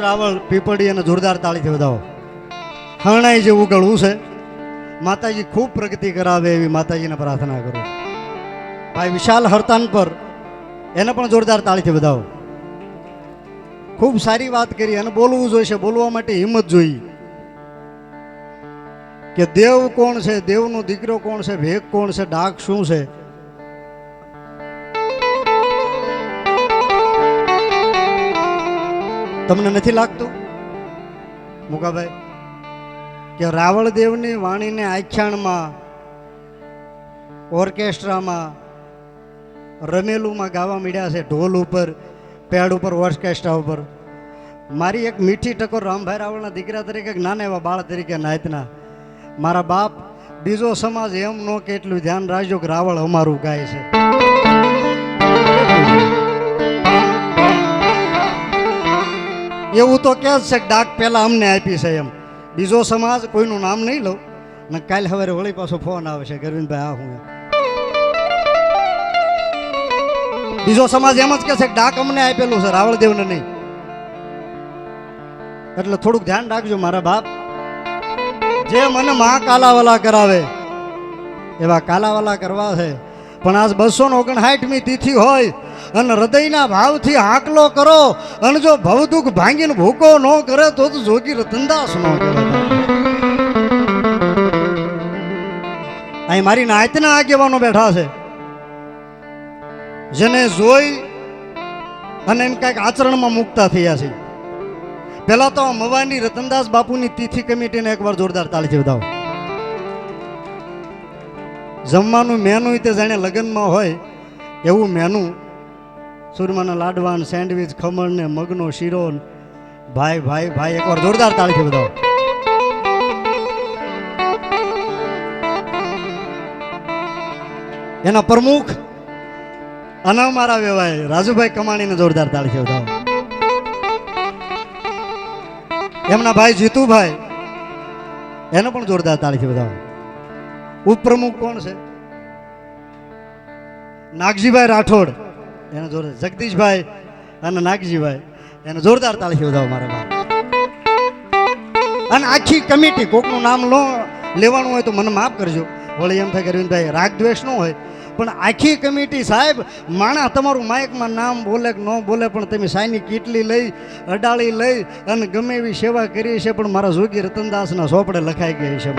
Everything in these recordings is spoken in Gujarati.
રાવળ પીપળી અને જોરદાર તાળીથી વધાવો. હરણાઈ જેવું ગળવું છે. માતાજી ખૂબ પ્રગતિ કરાવે એવી માતાજીને પ્રાર્થના કરું. ભાઈ વિશાલ હરતાન પર એને પણ જોરદાર તાળીથી વધાવો. ખૂબ સારી વાત કરી અને બોલવું જોઈશે. બોલવા માટે હિંમત જોઈએ કે દેવ કોણ છે, દેવનો દીકરો કોણ છે, ભેગ કોણ છે, ડાક શું છે. તમને નથી લાગતું મુકાભાઈ કે રાવળ દેવની વાણીને આખ્યાનમાં, ઓર્કેસ્ટ્રામાં, રમેલુમાં ગાવા માંડ્યા છે, ઢોલ ઉપર, પેડ ઉપર, ઓર્કેસ્ટ્રા ઉપર. મારી એક મીઠી ટકોર રામભાઈ રાવળના દીકરા તરીકે, નાના એવા બાળ તરીકે નાયતના મારા બાપ બીજો સમાજ એમ ન કે એટલું ધ્યાન રાખજો કે રાવળ અમારું ગાય છે. એવું તો કે છે કે ડાક પહેલા અમને આપી છે એમ. બીજો સમાજ કોઈનું નામ નહીં લઉં ને કાલે સવારે વળી પાછો ફોન આવે છે ગરવિંદભાઈ આ હું બીજો સમાજ એમ જ કે છે કે ડાક અમને આપેલું છે, રાવળદેવને નહીં. એટલે થોડુંક ધ્યાન રાખજો મારા બાપ. જે મને માં કાલાવાલા કરાવે એવા કાલાવાલા કરવા છે. પણ આજ 259મી તિથિ હોય અને હૃદયના ભાવથી હાકલો કરો અને જો ભવદુખ ભાંગીને ભૂકો ન કરે તો જોગી રતનદાસ ન કહેવાય. અહીં મારી નાયતના આગેવાનો બેઠા છે, જેને જોઈ અને એમ કાંઈક આચરણમાં મુકતા થયા છે. પહેલા તો મવાની રતનદાસ બાપુની તિથિ કમિટીને એકવાર જોરદાર તાળીથી વધાવો. જમવાનું મેનુ તે જાણે લગ્નમાં હોય એવું મેનુ. સુરમાના લાડવાન, સેન્ડવિચ, ખમણ ને મગનો શીરો. ભાઈ ભાઈ ભાઈ એકવાર જોરદાર તાળીથી વધાવો. એના પ્રમુખ અને અમારા વેવાય રાજુભાઈ કમાણીને જોરદાર તાળીથી વધાવો. એમના ભાઈ જીતુભાઈ એને પણ જોરદાર તાળીથી વધાવો. ઉપપ્રમુખ કોણ છે? નાગજીભાઈ રાઠોડ, એને જોરદાર. જગદીશભાઈ અને નાગજીભાઈ એને જોરદાર તાળીથી વધાવો મારા બાપ. અને આખી કમિટી, કોકનું નામ લેવાનું હોય તો મને માફ કરજો. વળી એમ થાય કે અરવિંદભાઈ રાગ દ્વેષ ન હોય, પણ આખી કમિટી સાહેબ માણા તમારું માઇકમાં નામ બોલે કે ન બોલે, પણ તમે સાઈની કીટલી લઈ, અડાળી લઈ અને ગમે એવી સેવા કરી છે. પણ મારા જોગી રતનદાસના સોપડે લખાઈ ગઈ છે.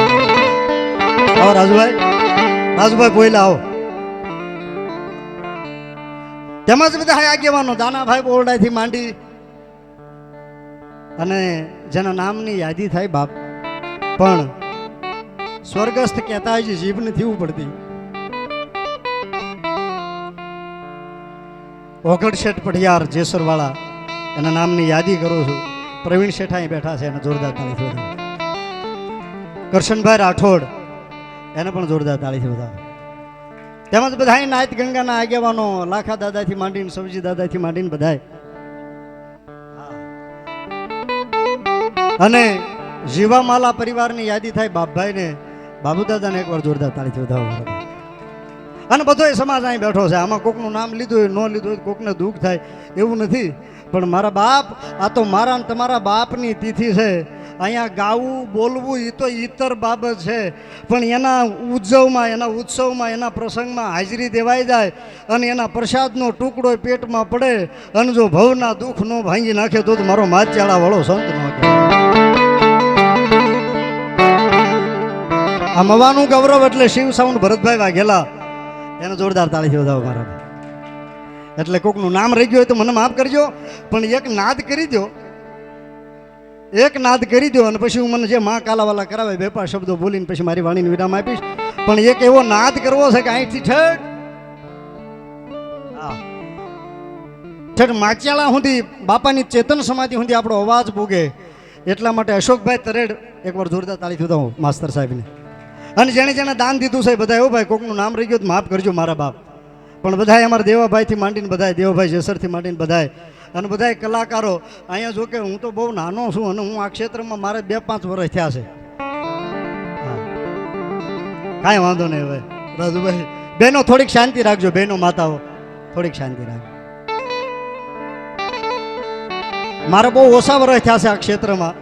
આવો રાજુભાઈ, રાજુભાઈ બોલ્યા આવો. તેમજ બધા આગેવાનો દાનાભાઈ બોરડાથી માંડી અને જેના નામની યાદી થાય બાપ, પણ સ્વર્ગસ્થ કહેતા હોય છે જીભ નથી ઉપડતી. ઓગડ શેઠ પઢિયાર જેસરવાળા એના નામની યાદી કરું છું. પ્રવીણ શેઠ અહીં બેઠા છે, એને જોરદાર તાળીથી વધાવો. કરશનભાઈ રાઠોડ એને પણ જોરદાર તાળીથી વધાવો. તેમજ બધા નાયત ગંગાના આગેવાનો, લાખા દાદાથી માંડીને, સવજી દાદાથી માંડીને બધાય. અને જીવામાલા પરિવારની યાદી થાય બાપભાઈ ને બાબુ દાદાને એકવાર જોરદાર તાળીથી વધાવો. અને બધો સમાજ અહીં બેઠો છે. આમાં કોકનું નામ લીધું હોય, ન લીધું હોય, કોકને દુઃખ થાય એવું નથી. પણ મારા બાપ, આ તો મારા તમારા બાપની તિથિ છે. અહીંયા ગાવું બોલવું એ તો ઈતર બાબત છે, પણ એના ઉત્સવમાં, એના ઉત્સવમાં, એના પ્રસંગમાં હાજરી દેવાઈ જાય અને એના પ્રસાદનો ટુકડો પેટમાં પડે અને જો ભવના દુઃખ નો ભાંગી નાખે તો મારો માચિયાળા વાળો સંત ન કહેવાય. આ મવાનું ગૌરવ એટલે શિવ સાઉન્ડ ભરતભાઈ વાઘેલા, એને જોરદાર તાળીથી વધાવો મારા. એટલે કોકનું નામ રહી ગયું હોય તો મને માફ કરજો, પણ એક નાદ કરી દો, એક નાદ કરી દો અને પછી હું મને જે માં કાલાવાલા કરાવે બે પાંચ શબ્દો બોલીને પછી મારી વાણીને વિરામ આપીશ. પણ એક એવો નાદ કરવો છે કે અહીંથી ઠેઠ માચિયાળા સુધી, બાપાની ચેતન સમાધિ સુધી આપણો અવાજ પૂગે. એટલા માટે અશોકભાઈ તરેડ એકવાર જોરદાર તાળીથી વધાવો માસ્તર સાહેબને. અને જેણે જેણે દાન દીધું છે બધા. એવું ભાઈ કોકનું નામ રહી ગયું તો માફ કરજો મારા બાપ. પણ બધાય અમારા દેવાભાઈથી માંડીને બધાય, દેવાભાઈ જેસરથી માંડીને બધાય, અને બધાય કલાકારો અહીંયા. જો કે હું તો બહુ નાનો છું અને હું આ ક્ષેત્રમાં મારે 2-5 વર્ષ થયા છે. કાંઈ વાંધો નહીં. હવે રાજુભાઈ બહેનો થોડીક શાંતિ રાખજો, બહેનો માતાઓ થોડીક શાંતિ રાખજો. મારે બહુ ઓછા વર્ષ થયા છે આ ક્ષેત્રમાં,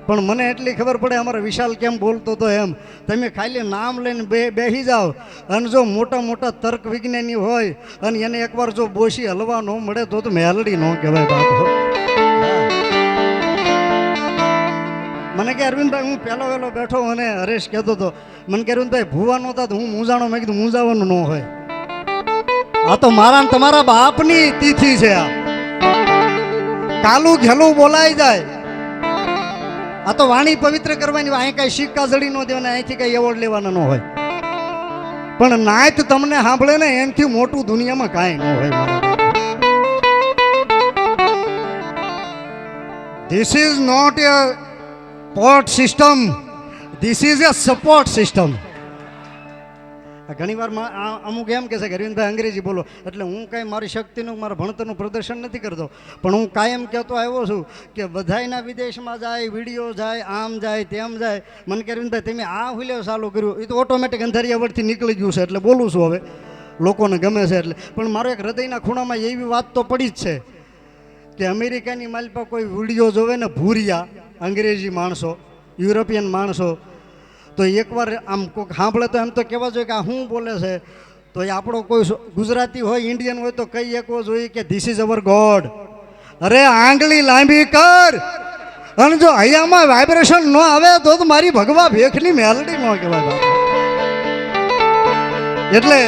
પણ મને એટલી ખબર પડે અમારો વિશાલ કેમ બોલતો હતો એમ, તમે ખાલી નામ લઈને બેસી જાઓ અને જો મોટા મોટા તર્ક વિજ્ઞાની હોય અને એને એકવાર જો બોસી હલવા ન મળે તો મેલડી ન કહેવાય બાપુ. મને કે અરવિંદભાઈ હું પહેલો વહેલો બેઠો અને હરેશ કહેતો હતો, મને કે અરવિંદભાઈ ભૂવા નહોતા તો હું મૂંઝાણો, મેં કીધું મૂંઝાવાનું ન હોય, આ તો મારા ને તમારા બાપની તિથિ છે. આ કાલું ઘેલું બોલાઈ જાય, આ તો વાણી પવિત્ર કરવાની, અહીં કઈ સિક્કા જડી ન દેવાના, અહીંથી કઈ એવોર્ડ લેવાના ન હોય, પણ નાત તમને સાંભળે ને એનથી મોટું દુનિયામાં કાંઈ ન હોય મારા. This is not a pot system, this is a support system. ઘણી વાર અમુક એમ કહે છે કે અરવિંદભાઈ અંગ્રેજી બોલો, એટલે હું કાંઈ મારી શક્તિનું મારા ભણતરનું પ્રદર્શન નથી કરતો, પણ હું કાયમ કહેતો આવ્યો છું કે બધાયના વિદેશમાં જાય, વિડીયો જાય, આમ જાય તેમ જાય. મને કે અરવિંદભાઈ તમે આ હુલ્યો ચાલુ કર્યું, એ તો ઓટોમેટિક અંધારિયા વડથી નીકળી ગયું છે, એટલે બોલું છું હવે, લોકોને ગમે છે એટલે. પણ મારો એક હૃદયના ખૂણામાં એવી વાત તો પડી જ છે કે અમેરિકાની માલપા કોઈ વિડીયો જોવે ને, ભૂરિયા અંગ્રેજી માણસો, યુરોપિયન માણસો, તો એકવાર આમ કોઈક સાંભળે તો એમ તો કહેવા જોઈએ કે આ શું બોલે છે, તો એ આપણો કોઈ ગુજરાતી હોય, ઇન્ડિયન હોય તો કહી એકવો જોઈએ કે ધીસ ઇઝ અવર ગોડ. અરે આંગળી લાંબી કર, અને જો અહીંયામાં વાઇબ્રેશન ન આવે તો મારી ભગવા ભેખની મેલડી ન કહેવાય. એટલે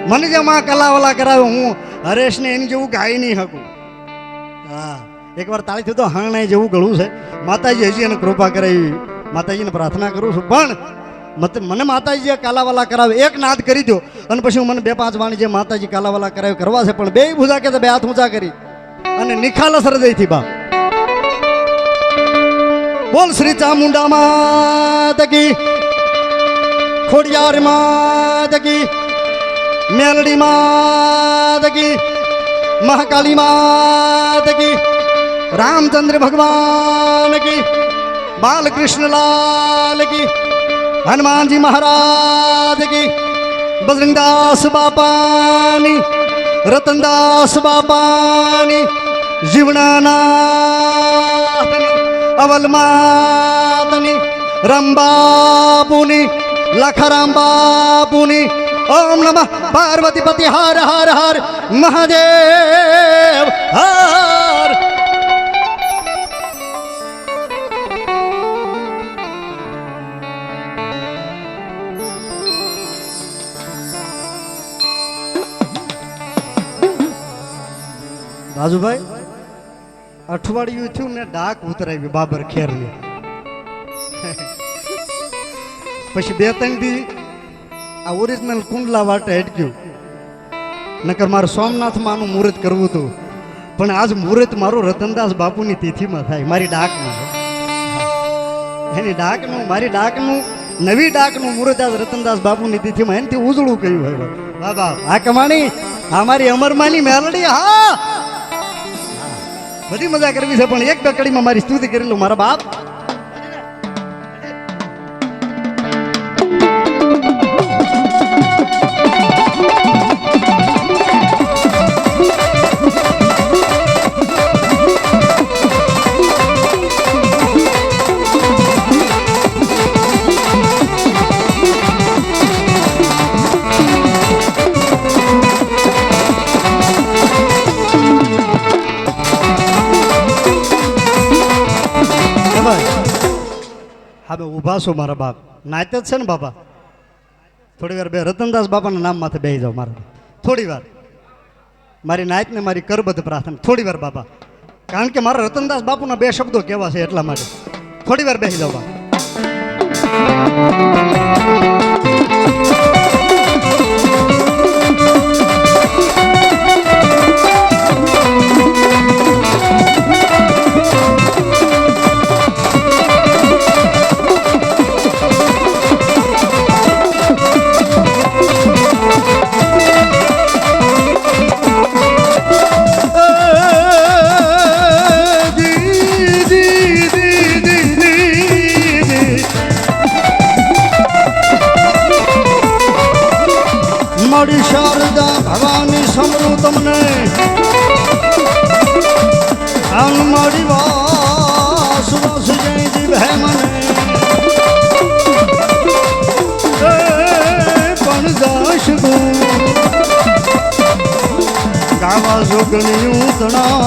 મને જેમ આ કલાવાલા કરાવે, હું હરેશને એની જેવું ગાઈ નહીં શકું. હા, એકવાર તાળીથી તો હાણાઈ જેવું ગળું છે. માતાજી હજી એને કૃપા કરાવી, માતાજીને પ્રાર્થના કરું છું, પણ મને માતાજી કાલાવાલા કરાવે એક નાદ કરી દો, અને પછી હું મને 2-5 વાણી જે માતાજી કાલાવાલા કરાવે કરવા છે, પણ બે ભૂજા કે 2 હાથ ઊંચા કરી અને નિખાલસ હૃદયથી બા બોલ શ્રી ચામુંડા માત કી, ખોડિયાર માત કી, મેલડી માત કી, મહાકાળી માત કી, રામચંદ્ર ભગવાન કી, बालकृष्ण लाल की, हनुमान जी महाराज की, बजरंगदास बापानी, रतनदास बापानी, जीवनानाथनी, अवलमातनी, रंबापुनी, लखराम बापुनी. ओम नमः पार्वती पति हर हर हर महादेव हर. રાજુભાઈ અઠવાડિયું થયું ને ડાક ઉતરાવી બાબર ખેરની, પછી 2-3 દી આ ઓરિજિનલ કુંડલા વાટે અટક્યું, નકર મારે સોમનાથમાં આનું મુહૂર્ત કરવું હતું, પણ આજ મુહૂર્ત મારું રતનદાસ બાપુની તિથિમાં થાય, મારી ડાકનું, એની ડાકનું, મારી ડાકનું, નવી ડાકનું મુહૂર્ત આજ રતનદાસ બાપુની તિથિમાં, એનાથી ઉજળું કહ્યું હોય. બાબા આ કમાણી, આ મારી અમરમાની મેલડી. હા, બધી મજા કરવી છે, પણ 1-2 કડીમાં મારી સ્તુતિ કરી લો મારા બાપ. હા બે ઊભા છો મારા બાપ, નાચ જ છે ને બાપા. થોડી વાર બે રતનદાસ બાપાના નામ માથે બેસી જાઓ મારા, થોડી વાર મારી નાચ ને મારી કરબદ્ધ પ્રાર્થના, થોડી વાર બાપા, કારણ કે મારા રતનદાસ બાપુના 2 શબ્દો કહેવા છે એટલા માટે થોડી વાર બેસી જાઓ બાપા. આવા જોગણી ઉતણા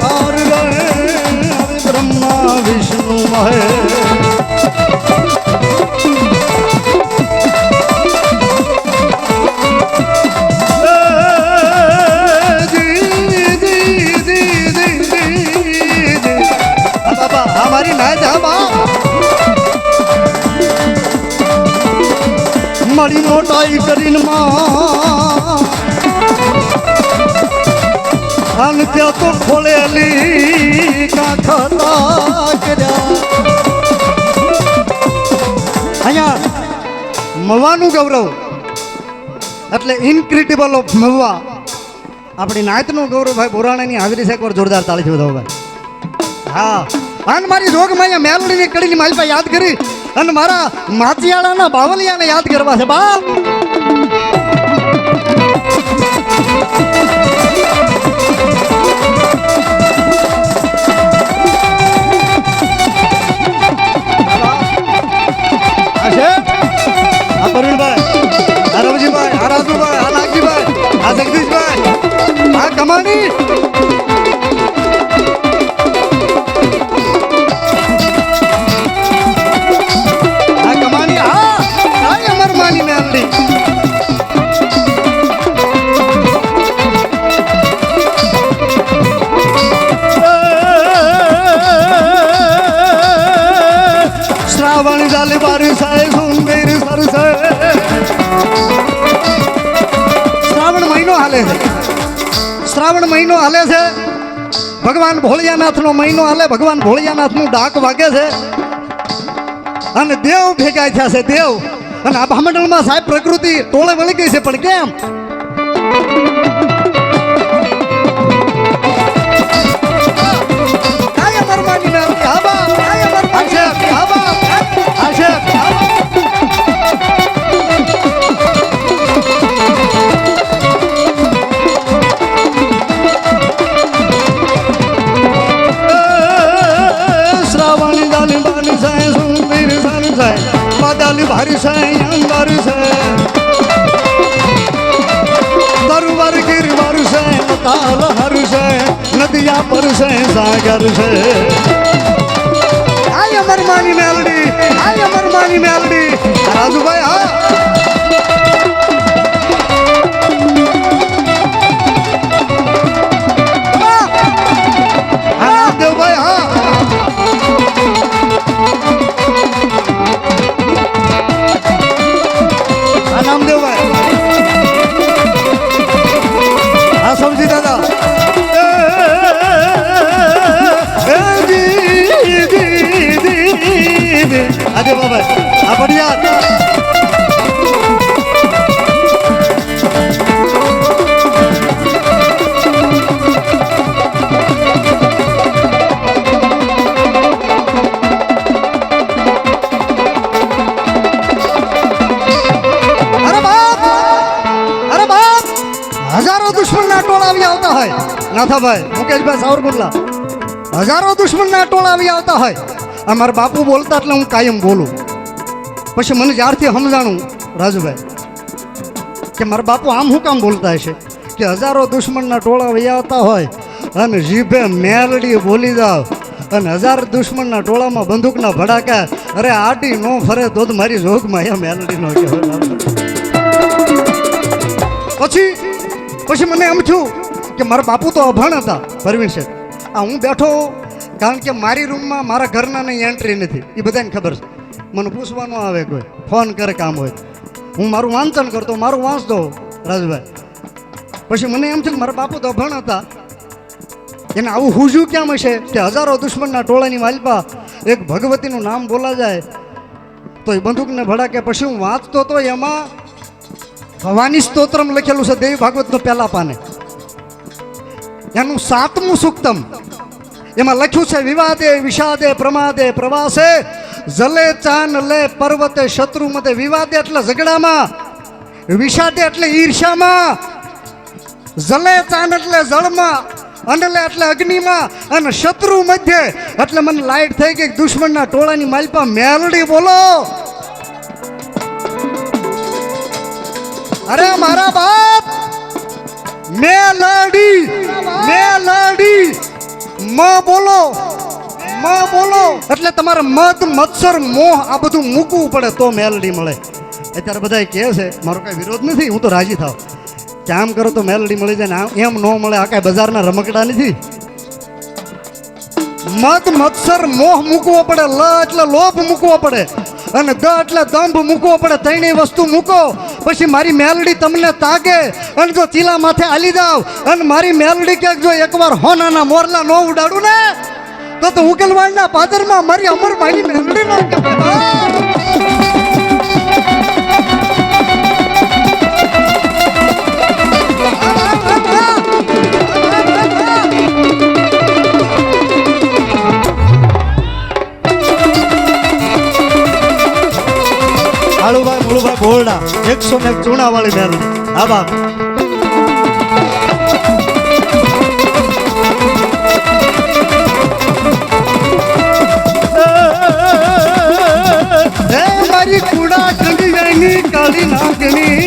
આર ગયે હવે બ્રહ્મા વિષ્ણુ મહેશ મારી મોટાઈ કરીને માં ત્યાં તો ખોલેલી કાંખતા કર્યા અહીંયા મવાનું ગૌરવ એટલે ઇનક્રેડિબલ ઓફ મવા આપણી નાયતનું ગૌરવ ભાઈ બોરાણાની હાજરી છે એકવાર જોરદાર તાળીથી વધાવો ભાઈ હા અને મારી જોગમાં અહીંયા મેલડીની કડીની મારી પાસે યાદ કરી અને મારા માચિયાળાના બાવલિયાને યાદ કરવા છે બાપ આ પ્રવીણભાઈ આ રવજીભાઈ આ રાજુભાઈ આ નાગજીભાઈ આ જગદીશભાઈ આ કમાણી શ્રાવણ જાલે બારિશ આય સુંદર સરસે શ્રાવણ મહિનો હાલે છે શ્રાવણ મહિનો હાલે છે ભગવાન ભોળિયાનાથનો મહિનો હાલે ભગવાન ભોળિયાનાથનું ડાક વાગે છે અને દેવ ભેગા થયા છે દેવ અને આ ભામંડળમાં સાહેબ પ્રકૃતિ ટોળે વળી ગઈ છે પણ કેમ કાય મરમાની ના હાબા કાય મરમાની હાબા આશે શ્રાવણી દાલી બાની સાય સુંદર સાની સાય માદાલી ભારી સાય અંબર છે તરવાર ગિરવાર છે તાલ હર છે નદિયા પર છે સાગર છે આય અમરમાની મેલડી આય અમરમાની મેલડી રાજુભાઈ હા દેવભાઈ હા આ નામદેવભાઈ હા સમજી દાદા આજે બાબા આ બઢિયા હજારો દુશ્મનના ટોળા આવી આવતા હોય નાથાભાઈ મુકેશભાઈ સાવરકુંડલા હજારો દુશ્મનના ટોળા આવી આવતા હોય અમારા બાપુ બોલતા એટલે હું કાયમ બોલું પછી મને જ્યારથી સમજાણું રાજુભાઈ કે મારા બાપુ આમ શું કામ બોલતા હશે કે હજારો દુશ્મનના ટોળા આવી આવતા હોય અને જીભે મેલડી બોલી જાવ અને હજાર દુશ્મનના ટોળામાં બંદૂકના ભડાકા અરે આડી નો ફરે તો મારી જોગમાં એ મેલડી નો કહેવાય પછી મને એમ થયું કે મારા બાપુ તો અભણ હતા પરવીન છે આ હું બેઠો કારણ કે મારી રૂમમાં મારા ઘરના નહીં એન્ટ્રી નથી એ બધાને ખબર છે મને પૂછવાનું આવે કોઈ ફોન કરે કામ હોય હું મારું વાંચન કરતો મારું વાંચતો રાજભાઈ પછી મને એમ થયું કે મારા બાપુ તો અભણ હતા એને આવું હુજું કેમ હશે કે હજારો દુશ્મનના ટોળાની માલપા એક ભગવતીનું નામ બોલા જાય તો એ બંદૂકને ભડાકે પછી હું વાંચતો તો એમાં ભવાની સ્તોત્રમ લખેલું છે દેવી ભાગવતનું પહેલા પાને એનું 7મું સૂક્તમ એમાં લખ્યું છે વિવાદે વિષાદે પ્રમાદે પ્રવાસે જલે ચાન લે પર્વતે શત્રુ મતે વિવાદે એટલે ઝઘડામાં વિષાદે એટલે ઈર્ષામાં જલે ચાન એટલે જળમાં અંડલે એટલે અગ્નિમાં અને શત્રુ મધ્ય એટલે મને લાઈટ થઈ ગઈ દુશ્મનના ટોળાની માલપા મેલડી બોલો અરે મારા બાપ મેલડી બોલો એટલે તમારે મદ મત્સર મોહ આ બધું મૂકવું પડે તો મેલડી મળે. અત્યારે બધા કહે છે, મારો કઈ વિરોધ નથી, હું તો રાજી થાવ કે આમ કરો તો મેલડી મળી જાય ને એમ ન મળે. આ કઈ બજારના રમકડા નથી. મદ મત્સર મોહ મૂકવો પડે, લ એટલે લોભ મૂકવો પડે અને દ એટલે દંભ મૂકવો પડે. ત્રણેય વસ્તુ મૂકો પછી મારી મેલડી તમને તાગે અને જો ચીલા માથે આલી જાવ અને મારી મેલડી કે જો એકવાર હોનાના મોરલા નો ઉડાડું ને તો ઉકેલવાડના પાદરમાં મારી અમર મારી મેલડી નો કાળુભાઈ મુળુભાઈ બોરડા 101 ચૂણા વાળી મેલડી. હા બાપ મારી કુડા કંડિયાની કાળી નાગણી,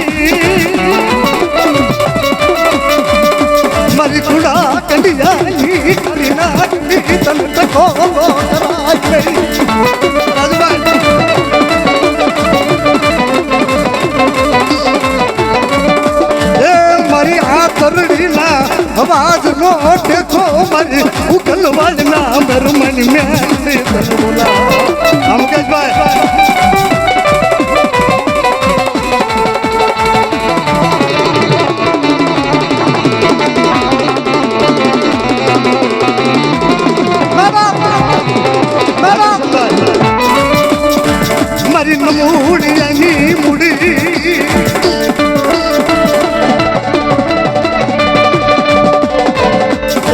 મારી કુડા કંડિયાની કાળી નાગણી તને ટકો રાજ ગઈ. મારી આ કરડીના અવાજ નો ટેકો મારી ઉકલવાડના મરમની મેલડી તને બોલા. મુકેશભાઈ મારી નમૂડિયાની મૂડી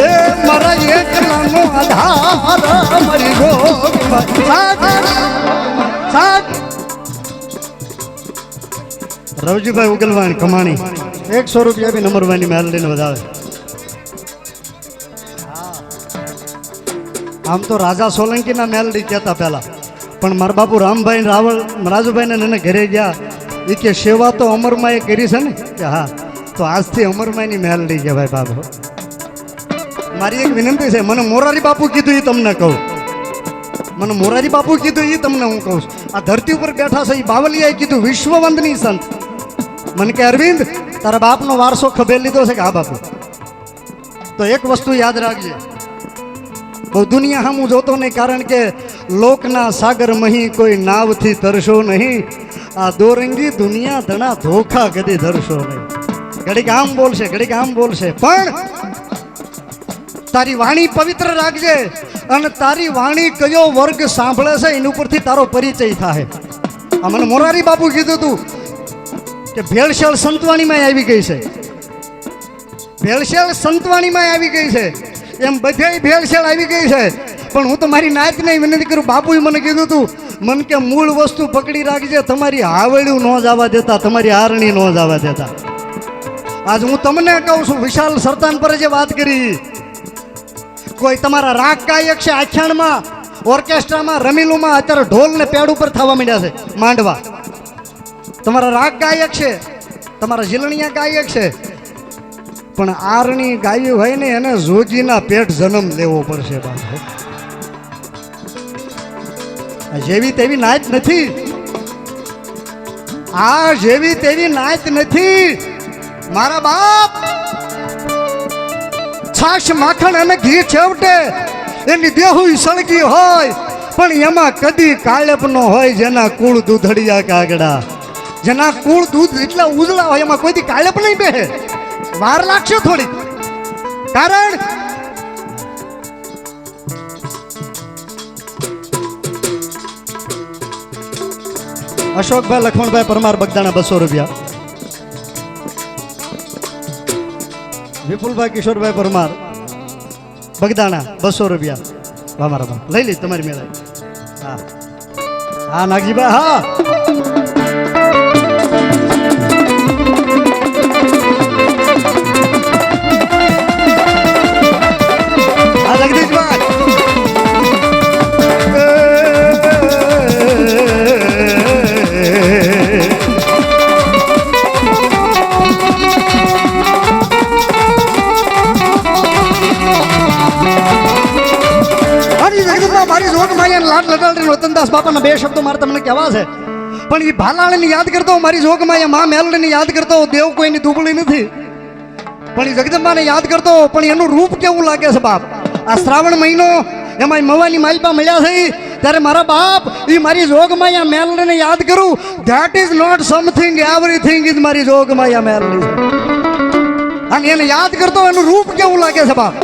એ મારા એકલાનો આધાર મારી રવજીભાઈ ઉગલવાણી કમાણી 100 રૂપિયા બી નંબરવાની મેલડીને વધાવે. આમ તો રાજા સોલંકીના મેલડી કહેતા પહેલા, પણ મારા બાપુ રામભાઈ રાવળ રાજુભાઈને એને ઘરે ગયા એ કે સેવા તો અમરમાએ કરી છે ને કે હા, તો આજથી અમરમાની મેલડી કહેવાય બાબુ. મારી એક વિનંતી છે, મને મોરારી બાપુ કીધું એ તમને કહું, મને મોરારી બાપુ કીધું એ તમને હું કહું છું. આ ધરતી ઉપર બેઠા છે એ બાવલિયાએ કીધું વિશ્વવંદની સંત. મને કે અરવિંદ તારા બાપનો વારસો ખભે લીધો છે કે હા બાપુ. તો એક વસ્તુ યાદ રાખજે, બહુ દુનિયા હામું જોતો નહીં, કારણ કે લોકના સાગર મહી કોઈ નાવથી તરશો નહીં. આ દોરંગી દુનિયા ધણા ધોખા કદી ધરશો નહીં. ઘડીક આમ બોલશે ઘડીક આમ બોલશે, પણ તારી વાણી પવિત્ર રાખજે અને તારી વાણી કયો વર્ગ સાંભળે છે એની ઉપરથી તારો પરિચય થાય. આ મને મોરારી બાપુ કીધું હતું કે ભેળસેળ સંતવાણીમાં આવી ગઈ છે, ભેળસેળ સંતવાણીમાં આવી ગઈ છે, એમ બધે ભેળસેળ આવી ગઈ છે. પણ હું તો મારી નાતને વિનંતી કરું, બાપુએ મને કીધું હતું મન કે મૂળ વસ્તુ પકડી રાખજે, તમારી હાવળ્યું ન જવા દેતા, તમારી આરણી ન જવા દેતા. આજ હું તમને કહું છું, વિશાલ સરતાન પર જે વાત કરી, કોઈ તમારા રાગ ગાયક છે આખ્યાનમાં ઓર્કેસ્ટ્રામાં રમીલુમાં અત્યારે ઢોલ ને પેડ ઉપર થવા માંડ્યા છે માંડવા. તમારા રાગ ગાયક છે, તમારા ઝીલણિયા ગાયક છે, પણ આરણી ગાયું હોય ને એને જોજીના પેટ જન્મ લેવો પડશે બાપુ. જેવી તેવી નાચ નથી, આ જેવી તેવી નાચ નથી મારા બાપ. છાશ માખણ અને ઘી છેવટે એની દેહું સળગી હોય, પણ એમાં કદી કાળપ નો હોય જેના કુળ દૂધડિયા કાગડા, જેના કુળ દૂધ એટલા ઉજળા હોય એમાં કોઈ કાળપ નહીં બેહે. વાર લાગશે થોડી, કારણ અશોકભાઈ લખમણભાઈ પરમાર બગદાણા 200 રૂપિયા, વિપુલભાઈ કિશોરભાઈ પરમાર બગદાણા 200 રૂપિયા. વાહ મારા બા લઈ લી તમારી મેળા. હા હા નાગજીભાઈ, હા જગદીશભાઈ જોગમાયા લાડ લડાડીને વતનદાસ બાપાના બે શબ્દો મારે તમને કહેવા છે. પણ એ ભાલાળીને યાદ કરતો મારી જોગમાયા મા મેલડીને યાદ કરતો દેવ કોઈની દુબળી નથી. પણ એ જગદંબાને યાદ કરતો પણ એનું રૂપ કેવું લાગે છે બાપ. આ શ્રાવણ મહિનો એમાં મવાની માલપા મળ્યા છે ત્યારે મારા બાપ એ મારી જોગમાયા મેલડીને યાદ કરું. That is not something, everything is મારી જોગમાયા મેલડી. અને એને યાદ કરતો એનું રૂપ કેવું લાગે છે બાપ.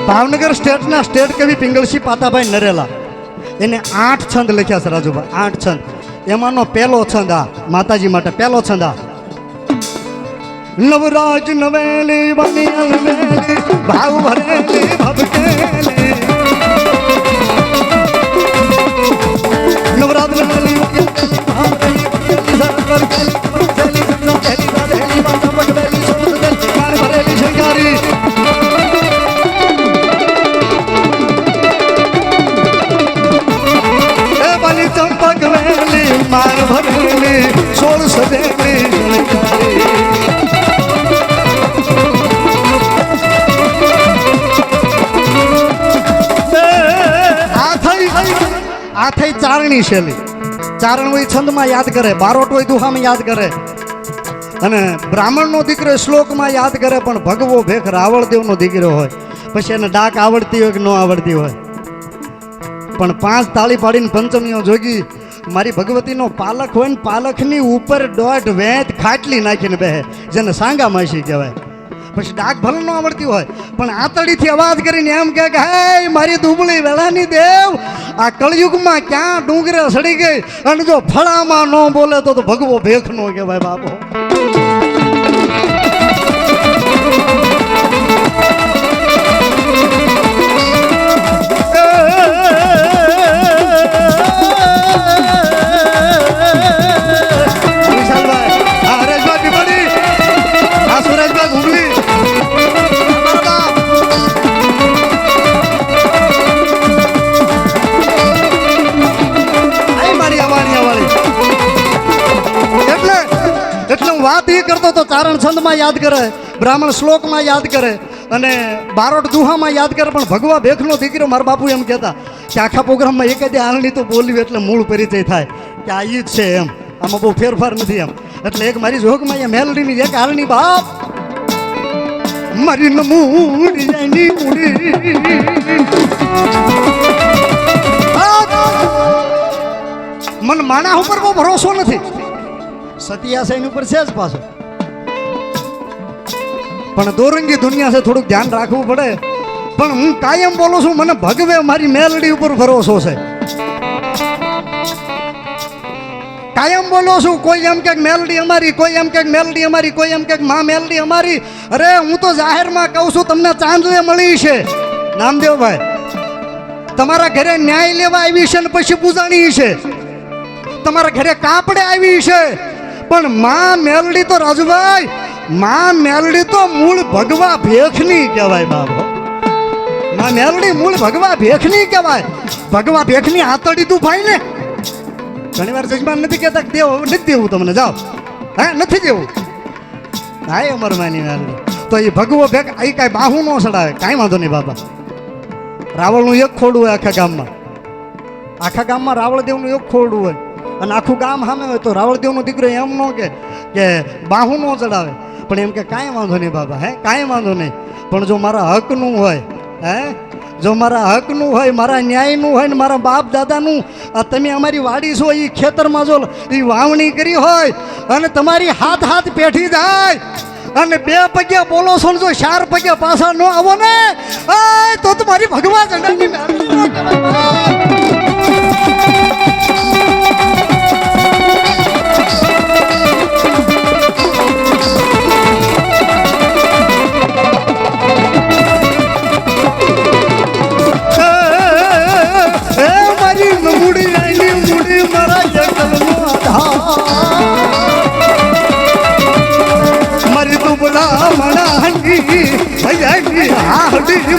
ભાવનગર સ્ટેટના સ્ટેટ કવિ પિંગળસિંહ પાતાભાઈ નરેલા એને 8 છંદ લખ્યા છે રાજુભાઈ. 8 છંદ. એમાંનો પહેલો છંદ આ માતાજી માટે પહેલો છંદ આ. નવરાજ નવેલી બની અલવેલી ભાવ ભરેલી ભબકેલી નવરાજ નવેલી ભાવ ભરેલી સરકાર કેલી ભબકેલી સંસારી રાધેલી માતા પગવેલી સોદલી કાન ભરેલી શિંગારી એ બની ચંપક વેલી માર ભરેલી સોળ સદેલી શિંગારી. આ થઈ ચારણી શૈલી. ચારણ હોય છંદમાં યાદ કરે, બારોટ હોય દુહામાં યાદ કરે, અને બ્રાહ્મણનો દીકરો શ્લોકમાં યાદ કરે. પણ ભગવો ભેખ રાવળદેવનો દીકરો હોય પછી એને ડાક આવડતી હોય કે ન આવડતી હોય, પણ 5 તાળી પાડીને પંચમીઓ જોગી મારી ભગવતીનો પાલક હોય ને પાલકની ઉપર 1.5 વેંત ખાટલી નાખીને બેહે, જેને સાંગા માસી કહેવાય. પછી ડાક ભલે ન આવડતી હોય પણ આતડીથી અવાજ કરીને એમ કહે કે હે મારી દુબળી વેળાની દેવ, આ કળયુગમાં ક્યાં ડુંગરે સડી ગઈ અને જો ફળામાં ન બોલે તો ભગવો ભેખ નો કહેવાય બાપો. વાત એ કરતો તો ચારણ છંદમાં યાદ કરે, બ્રાહ્મણ શ્લોકમાં યાદ કરે અને બારોટ દુહામાં યાદ કરે. પણ ભગવા ભેખનો દીકરો મારા બાપુ એમ કહેતા કે આખા પ્રોગ્રામમાં એક જ આલણી તો બોલ્યું એટલે મૂળ પરિચય થાય કે આ ઈ જ છે એમ, આમાં બહુ ફેરફાર નથી એમ. એટલે એક મારી જોગમાં અહીંયા મેલડીની એક આલણી બાપ મારી નમૂડી મને માણા ઉપર બહુ ભરોસો નથી, સતિયાસૈન ઉપર છે જ પાછો, પણ દોરંગી દુનિયા છે, થોડુંક ધ્યાન રાખવું પડે. પણ હું કાયમ બોલું છું મને ભગવે મારી મેલડી ઉપર ભરોસો છે. કાયમ બોલો છું. કોઈ એમ કે મેલડી અમારી, કોઈ એમ કે મેલડી અમારી, કોઈ એમ કે માં મેલડી અમારી. અરે હું તો જાહેરમાં કહું છું તમને ચાંદલે મળી છે નામદેવભાઈ, તમારા ઘરે ન્યાય લેવા આવી છે ને પછી પૂજાણી છે, તમારા ઘરે કાપડે આવી છે. પણ માં મેલડી તો રાજુભાઈ, માં મેલડી તો મૂળ ભગવા ભેખની કહેવાય બાબો. માં મેલડી મૂળ ભગવા ભેખની કહેવાય. ભગવા ભેખની આતડી તું ભાઈ ને ઘણી વાર જજમાન નથી કહેતા કે દેવું નથી દેવું તમને, જાઓ હે નથી દેવું. હા અમર માની મેલડી તો એ ભગવો ભેખ એ કાંઈ બાહુ ન ચડાવે, કાંઈ વાંધો નહીં બાબા. રાવળનું એક ખોડું હોય આખા ગામમાં, આખા ગામમાં રાવળદેવનું એક ખોડું હોય અને આખું ગામ સામે હોય તો રાવળદેવનો દીકરો એમ ન કે બાહુ ન ચડાવે, પણ એમ કે કાંઈ વાંધો નહીં બાબા, હે કાંઈ વાંધો નહીં. પણ જો મારા હકનું હોય, હે જો મારા હકનું હોય, મારા ન્યાયનું હોય ને મારા બાપ દાદાનું, તમે અમારી વાડી છો એ ખેતરમાં જો એ વાવણી કરી હોય અને તમારી હાથ પેઠી જાય અને 2 પગે બોલો છો ને જો 4 પગે પાછા ન આવો ને તો તમારી ભગવા ઝંડાની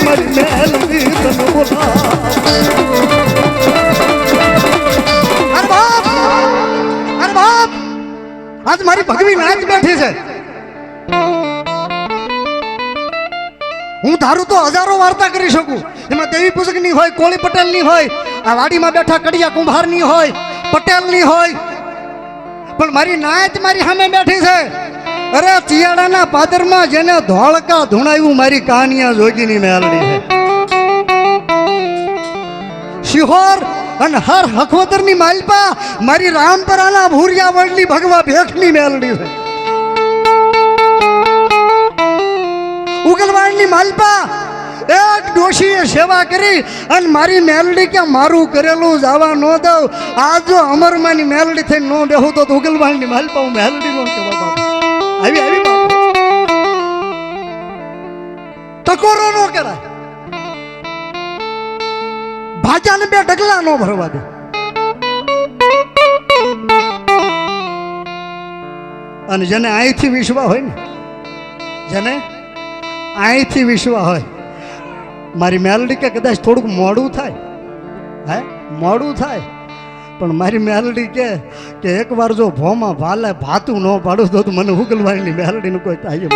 મરી મેલડી તને બોલા આજ મારી ભગવી નાચ બેઠી છે. હું ધારું તો હજારો વાર્તા કરી શકું. એમાં દેવી પૂજકની હોય, કોળી પટેલની હોય, આ વાડીમાં બેઠા કડિયા કુંભારની હોય, પટેલની હોય, પણ મારી નાચ મારી સામે બેઠી છે. અરે ચિયાડાના પાદરમાં જેને ધોળકા ધૂણાવ્યું મારી કાનિયા જોગીની મેલડી છે. શિહોર અને હર હખવતરની માલપા મારી રામપરાના ભૂરિયા વડની ભગવા ભેખની મેલડી છે. ઉગલવાડની માલપા એક ડોશીએ સેવા કરી અને મારી મેલડી કે મારું કરેલું જવા ન દઉં. આજ જો અમરમાની મેલડી થઈને ન બેહું તો ઉગલવાડની માલપા હું મેલડી નો કહેવા બાપુ. આવી આવી બાપુ ટકોરો ન કરાય. ભાજાને બે ડગલા નો ભરવા દે. અને જેને અહીંથી વિશ્વા હોય ને, જેને અહીંથી વિશ્વા હોય, મારી મેલડી કે કદાચ થોડુંક મોડું થાય, હે મોડું થાય, પણ મારી મેલડી કે એકવાર જો ભોમાં ભાલે ભાતું ન પાડું તો મને ઉગલવાડની મેલડીનું કોઈ થાય.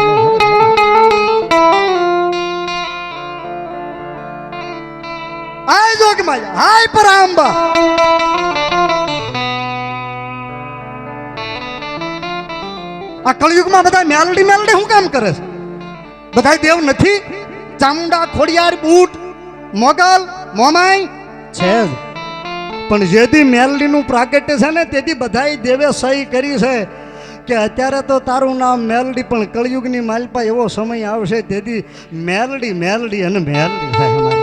આય જોગ માયા હાય પરાંબા. આ કળયુગમાં બધા મેલડી મેલડી શું કામ કરે છે? બધા દેવ નથી? ચામુંડા, ખોડિયાર, બૂટ, મોગલ, મોમાઈ છે જ, પણ જેથી મેલડીનું પ્રાગટ્ય છે ને તેથી બધાય દેવે સહી કરી છે કે અત્યારે તો તારું નામ મેલડી, પણ કળયુગની માલપા એવો સમય આવશે તેથી મેલડી મેલડી અને મેલડી થાય અમારી.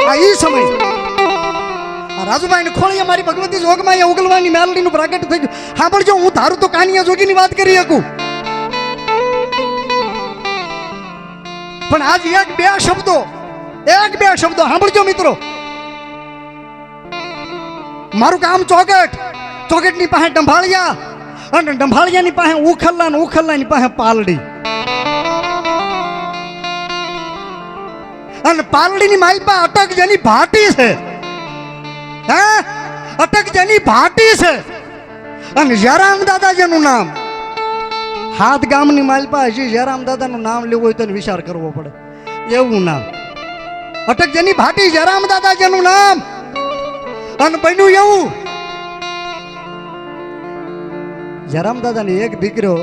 આ ઈ સમય રાજુભાઈ ને ખોળીએ મારી ભગવતી જોગમાં એ ઉગલવાની મેલડીનું પ્રાગટ્ય થઈ ગયું. સાંભળજો, હું ધારું તો કાનિયા જોગીની વાત કરી શકું, પણ આજ એક બે શબ્દો સાંભળજો મિત્રો. મારું કામ ચોગટ, ચોગટની પાસે ડંભાળિયા, અને ડંભાળિયાની પાસે ઉખલ્લા, ને ઉખલ્લાની પાસે પાલડી, અને પાલડીની માલપા અટક જેની ભાટી છે, હે અટક જેની ભાટી છે, અને જયરામ દાદા જેનું નામ. હાથ ગામની માલપા હજી જયરામ દાદાનું નામ લેવું હોય તો વિચાર કરવો પડે એવું નામ. અટક જેની ભાટી, જયરામ દાદા જેનું નામ. અને બન્યું એવું, જયરામ દાદાની એક દીકરો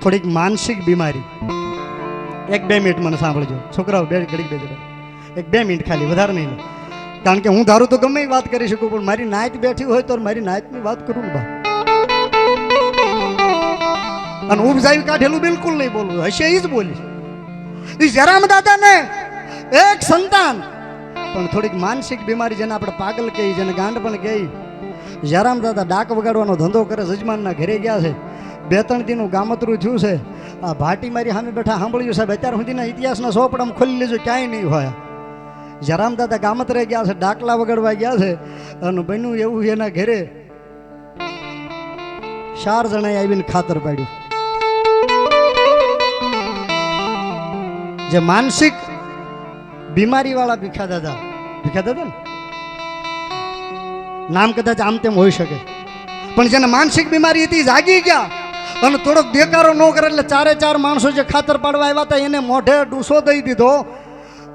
થોડીક માનસિક બીમારી. 1-2 મિનિટ મને સાંભળજો છોકરાઓ, બે ઘડી બે 1-2 મિનિટ ખાલી, વધારે નહીં. કારણ કે હું ધારું તો ગમે વાત કરી શકું, પણ મારી નાચ બેઠી હોય તો મારી નાચની વાત કરું બા. અને ઉપજાવી કાઢેલું બિલકુલ નહીં બોલવું, હશે એ જ બોલીશ. એ જયરામ દાદાને એક સંતાન, પણ થોડીક માનસિક બીમારી, જેને આપણે પાગલ કહી, જેને ગાંડ પણ કહી. જયરામ દાદા ડાક વગાડવાનો ધંધો કરે, જજમાનના ઘરે ગયા છે. 2-3 દીનું ગામતરું થયું છે. આ ભાટી મારી સામે બેઠા સાંભળ્યું સાહેબ, અત્યાર સુધીના ઇતિહાસના સોપડામાં ખોલી લેજો, ક્યાંય નહીં હોય. જયરામ દાદા ગામતરે ગયા છે, ડાકલા વગાડવા ગયા છે, અને બન્યું એવું એના ઘરે 4 જણાએ આવીને ખાતર પાડ્યું. જે માનસિક બીમારી વાળા ભીખા દાદા ને નામ કદાચ આમ તેમ હોઈ શકે, પણ જેને માનસિક બીમારી હતી જાગી ગયા, અને થોડોક દેકારો ન કરે એટલે 4 માણસો જે ખાતર પાડવા આવ્યા હતા એને મોઢે ડૂસો દઈ દીધો,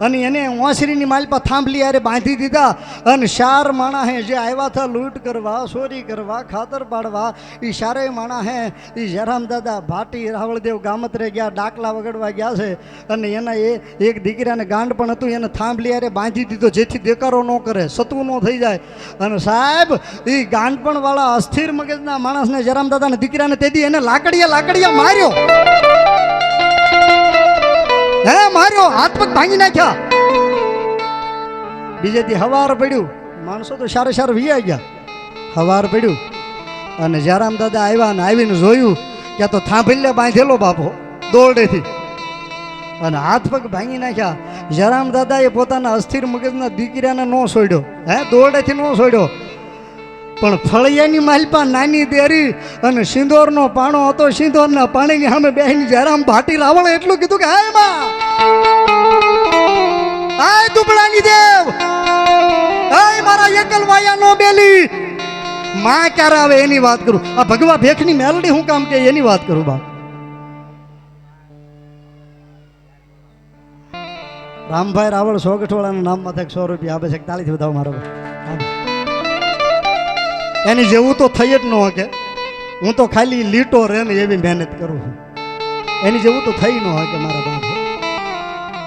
અને એને ઓસરીની માલપા થાંભલી આરે બાંધી દીધા. અને 4 માણસે જે આવ્યા હતા લૂંટ કરવા, ચોરી કરવા, ખાતર પાડવા, એ 4 માણસે એ જયરામ દાદા ભાટી રાવળદેવ ગામતરે ગયા, ડાકલા વગાડવા ગયા છે. અને એના એક દીકરાને ગાંડ પણ હતું, એને થાંભલી આરે બાંધી દીધો જેથી દેકારો ન કરે, સત્વું ન થઈ જાય. અને સાહેબ એ ગાંડપણ વાળા અસ્થિર મગજના માણસને, જયરામ દાદાના દીકરાને, તેથી એને લાકડિયા માર્યો. હે માર્યો, હાથ પગ ભાંગી નાખ્યા. બીજે દી હવાર પડ્યું, માણસો તો સારે વિયા ગયા. હવાર પડ્યું અને જયરામ દાદા આવ્યા, ને આવીને જોયું કે તો થાંભલે બાંધેલો બાપો દોરડેથી, અને હાથ પગ ભાંગી નાખ્યા. જયરામ દાદાએ પોતાના અસ્થિર મગજના દીકરાને ન છોડ્યો, હે દોરડેથી ન છોડ્યો, પણ ફળિયાની માલપા નાની દેરી અને સિંદોરનો પાણો હતો, સિંદોરના પાણીની સામે બેહીને જયરામ ભાટી રાવળે એટલું કીધું કે હાય માં, હાય દુબળાની દેવ, હાય મારા એકલ વાયા નો બેલી, માં ક્યારે આવે એની વાત કરું. આ ભગવા ભેખની મેલડી હું કામ કે એની વાત કરું બાપ. રામભાઈ રાવળ સોગઠવાળાના નામ માથે 100 રૂપિયા આપે છે. તાળીથી બતાવો મારો. એની જેવું તો થઈ જ ન શકે. હું તો ખાલી લીટો રે ને એવી મહેનત કરું છું. એની જેવું તો થઈ ન શકે મારા બાપ.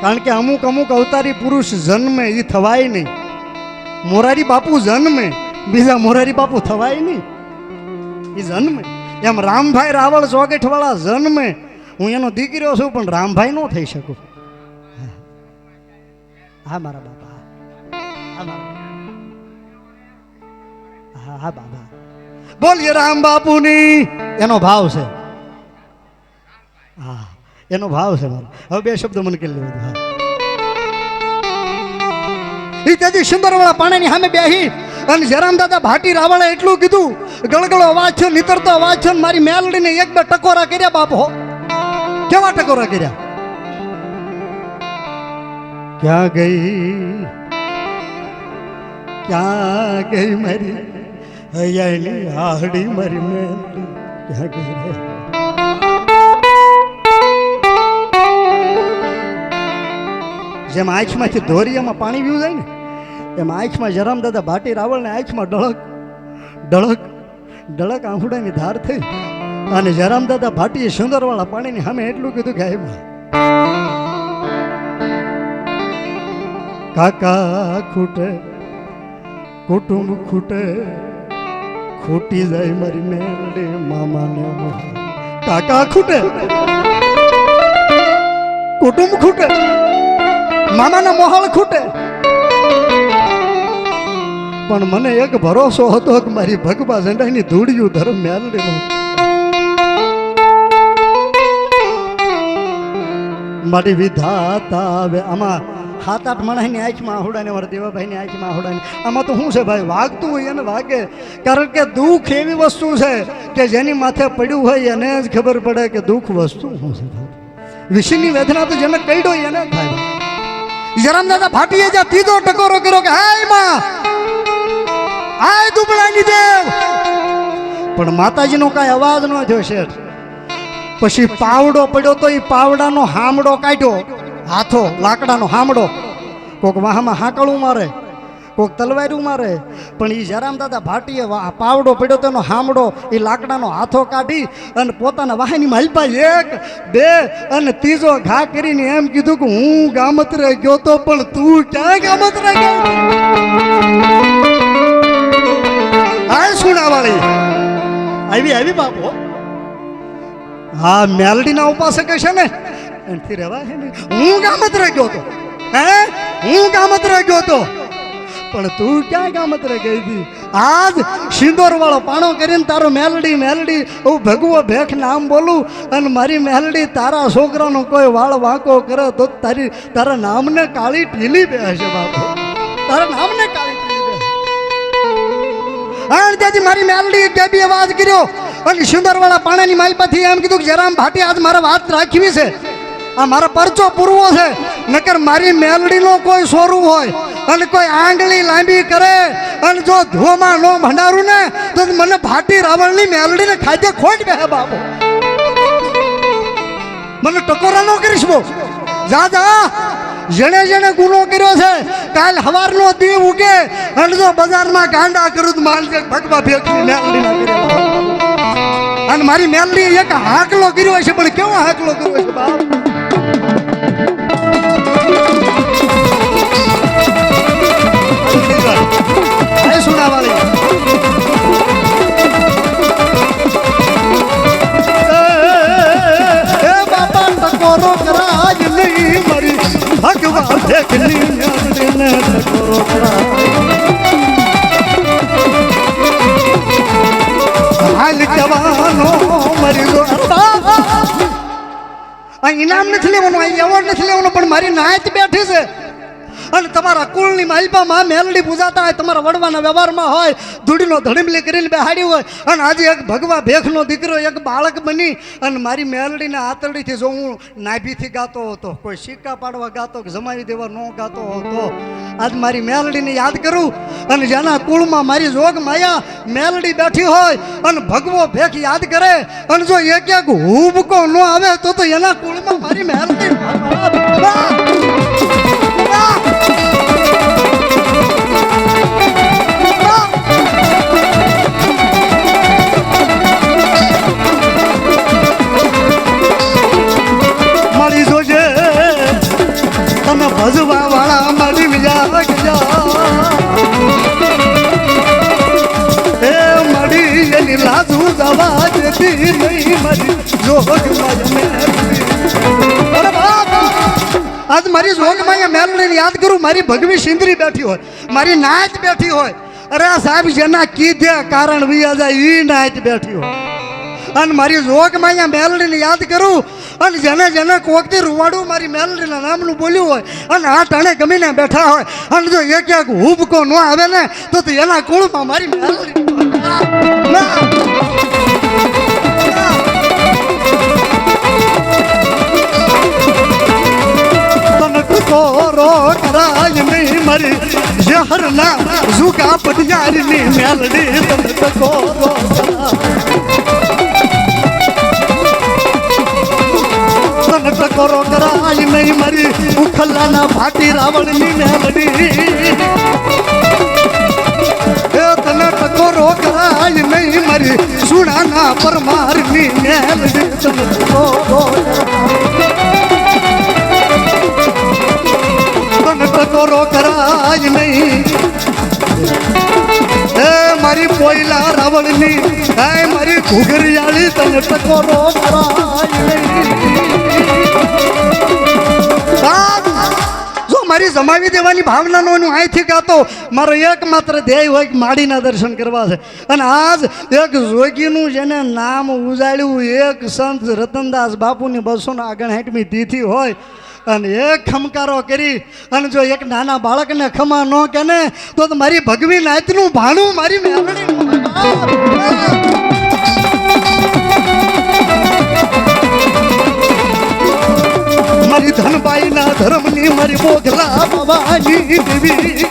કારણ કે અમુક અમુક અવતારી પુરુષ જન્મે એ થવાય નહીં. મોરારી બાપુ જન્મે, બીજા મોરારી બાપુ થવાય નહીં. એ જન્મે. એમ રામભાઈ રાવળ ચોગઠવાળા જન્મે. હું એનો દીકરો છું પણ રામભાઈ નો થઈ શકું. હા મારા બાપા. હા મારા હા બાબા. બોલીએ રામ બાપુની. એનો ભાવ છે. હા એનો ભાવ છે મારો. હવે 2 શબ્દો મને કહી લેવા દો. ઈ તેથી સુંદરવાળા પાણીની સામે બેહી અને જરામ દાદા ભાટી રાવળે એટલું કીધું, ગળગળો અવાજ છે, નીતરતો અવાજ છે. મારી મેલડીને 1-2 ટકોરા કર્યા બાપ. હો કેવા ટકોરા કર્યા. ક્યાં ગઈ મારી હૈયાની આહડી મારી મેલડી ક્યાં ગઈ રે. જેમ આંખમાંથી ધોરિયામાં પાણી પીવું જાય ને એમ આંખમાં જરામ દાદા ભાટી રાવળને આંખમાં ડળક ડળક ડળક આંખુડાની ધાર થઈ અને જરામ દાદા ભાટીએ સુંદરવાળા પાણીની સામે એટલું કીધું કે કાકા ખૂટે કુટુંબ ખૂટે ખૂટી જાય મારી મેલડી મામાને. કાકા ખૂટે કુટુંબ ખૂટે મામાના મોહાળ ખૂટે. પણ મને એક ભરોસો હતો કે મારી ભગવા ઝંડાની ધૂળિયું ધર્મ મેલડીનું. મારી વિધાતા આવે. આમાં 7-8 માણસની આંખમાં આહુડાને, મારા દેવાભાઈની આંખમાં આહુડાને. આમાં તો શું છે ભાઈ, વાગતું હોય એને વાગે. કારણ કે દુઃખ એવી વસ્તુ છે કે જેની માથે પડ્યું હોય એને જ ખબર પડે કે દુઃખ વસ્તુ શું છે. વિષયની વેદના તો જેને કઈડો એને થાય. જરામ દાદા ભાટીએ જ્યાં 3જો ટકોરો કર્યો કે હાય માં આય દુબળાની દેવ, પણ માતાજીનો કાંઈ અવાજ ન થયો શેઠ. પછી પાવડો પડ્યો તો એ પાવડાનો હામડો કાઢ્યો, હાથો લાકડાનો હામડો. કોક વાહમાં હાકળું મારે, કોક તલવારું મારે, પણ એ જરામ દાદા ભાટીએ પાવડો પડ્યો તેનો હામડો એ લાકડાનો હાથો કાઢી અને પોતાના વાહની માલપા 1 2 અને 3જો ઘા કરીને એમ કીધું કે હું ગામત્રે ગયો તો પણ તું ક્યાં ગામત્રે ગયો. આ સુણાવાળી આવી બાપો. હા મેલડીના ઉપાસક છે ને એનાથી રહેવા છે ને. હું ગામત્રે ગયો તો, હું ગામત્રે ગયો તો પણ તું ક્યાં ગામત્રે ગઈ હતી. આજ સિંદોર વાળો પાણો કરીને તારો મેલડી મેલડી હું ભગવો ભેખ નામ બોલું અને મારી મેલડી તારા છોકરાનો કોઈ વાળ વાંકો કરે તો તારા નામને કાળી ટીલી બેસે બાપુ. તારા નામને કાળી ટીલી બેસે. અને તેથી મારી મેલડી કેબી અવાજ કર્યો અને સિંદોર વાળા પાણાની માલપાથી એમ કીધું કે જરામ ભાટી આજ મારે વાત રાખવી છે. આ મારા પરચો પૂરવો છે. નકર મારી મેલડીનો કોઈ સ્વરૂપ હોય અને કોઈ આંગળી લાંબી કરે અને જો ધોમાં નો ભંડારું ને તો મને ભાટી રાવણની મેલડીને ખાધે ખોટ બે બાપુ. મને ટકોરા નો કરીશ બો. જા જેણે જેણે ગુનો કર્યો છે કાલ હવારનો દી ઉગે અને જો બજારમાં ગાંડા કરું તો માલ ભગવા ભેખની મેલડી ના કર્યા. અને મારી મેલડી એક હાકલો કર્યો છે પણ કેવો હાકલો કર્યો છે બાપ. સુનાવાળી એ બાપા ટકોરો કરાજ નહીં મારી ભગવા ભેખની મેલડીને ટકોરો કરાજ. હાલ જવાનો મરી ગયો. આ ઇનામ નથી લેવાનું, આ એવોર્ડ નથી લેવાનો, પણ મારી નાયત બેઠી છે અને તમારા કુળની માલપામાં મેલડી પૂજાતા હોય, તમારા વડવાના વ્યવહારમાં હોય, ધૂળીનો ધડીમલી કરીને બેહાડી હોય, અને આજે એક ભગવા ભેખનો દીકરો એક બાળક બની અને મારી મેલડીને આતરડીથી જો હું નાભીથી ગાતો હતો, કોઈ સિક્કા પાડવા ગાતો કે જમાવી દેવા ન ગાતો હતો, આજ મારી મેલડીને યાદ કરું અને જેના કુળમાં મારી જોગ માયા મેલડી બેઠી હોય અને ભગવો ભેખ યાદ કરે અને જો એક એક હુબકો ન આવે તો એના કુળમાં મારી મેલડી મારી જોજે તમે ભજવા વાળા મારી વિજા એ મળી એની લાજુ જવા દેતી નહીં મારી જોગ આજ મારી જોગમાં મેલડીને યાદ કરું, મારી ભગવી સિંદરી બેઠી હોય, મારી નાચ બેઠી હોય, અરે સાહેબ જેના કીધે કારણ વિયા જાય એ નાચ બેઠી હોય, અને મારી જોગમાં મેલડીને યાદ કરું અને જેને જેને કોકથી રૂવાડું મારી મેલડીના નામનું બોલ્યું હોય અને આ ટાણે ગમીને બેઠા હોય અને જો એક એક હુબકો ન આવે ને તો એના કુળમાં મારી મેલડી કોરો કરાય નહીં મારી જહરના ઝુકા પટિયારની મેલડી તને કોરો તને કોરો કરાય નહીં મારી ઉખલાના ભાટી રાવણની મેલડી એ તને કોરો કરાય નહીં મારી સુણાના પરમારની મેલડી તને કોરો ટકોરો કરાય નહીં એ મારી પોયલા રાવણની એ મારી ઘુઘરિયાળી તને ટકોરો કરાય નહીં જો મારી જમાવી દેવાની ભાવના નો અહીંથી ગાતો મારો એકમાત્ર ધ્યેય હોય કે માડીના દર્શન કરવા છે, અને આજ એક જોગીનું જેને નામ ઉજાડ્યું એક સંત રતનદાસ બાપુની 259મી તિથિ હોય અને એક ખમકારો કરી અને જો એક નાના બાળકને ખમા ન કે ને તો મારી ભગવી નાચનું ભાણું મારી મેલડી મારી ધનબાઈના ધર્મની મારી બોગલા બાવાની દેવી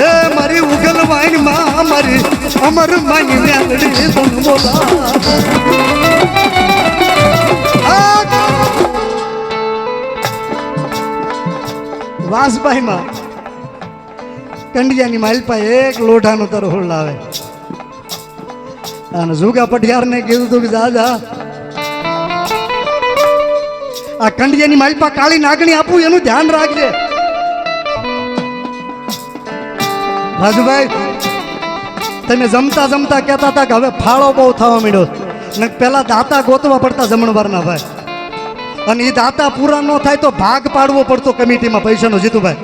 એ મારી ઉગલવાઈન માં મારી અમર માની મેલડી ધન બોલા વાસભાઈ માં કંડિયાની માલપા એક લોઢાનો તરહોળ લાવે અને જુગા પટિયારને કીધું તું કે દાદા આ કંડિયાની માલપા કાળી નાગણી આપું એનું ધ્યાન રાખજે. રાજુભાઈ તમે જમતા જમતા કહેતા હતા કે હવે ફાળો બહુ થવા માંડ્યો ને પેલા દાતા ગોતવા પડતા જમણવારના ભાઈ, અને એ દાતા પૂરા ન થાય તો ભાગ પાડવો પડતો કમિટીમાં પૈસાનો. જીતુભાઈ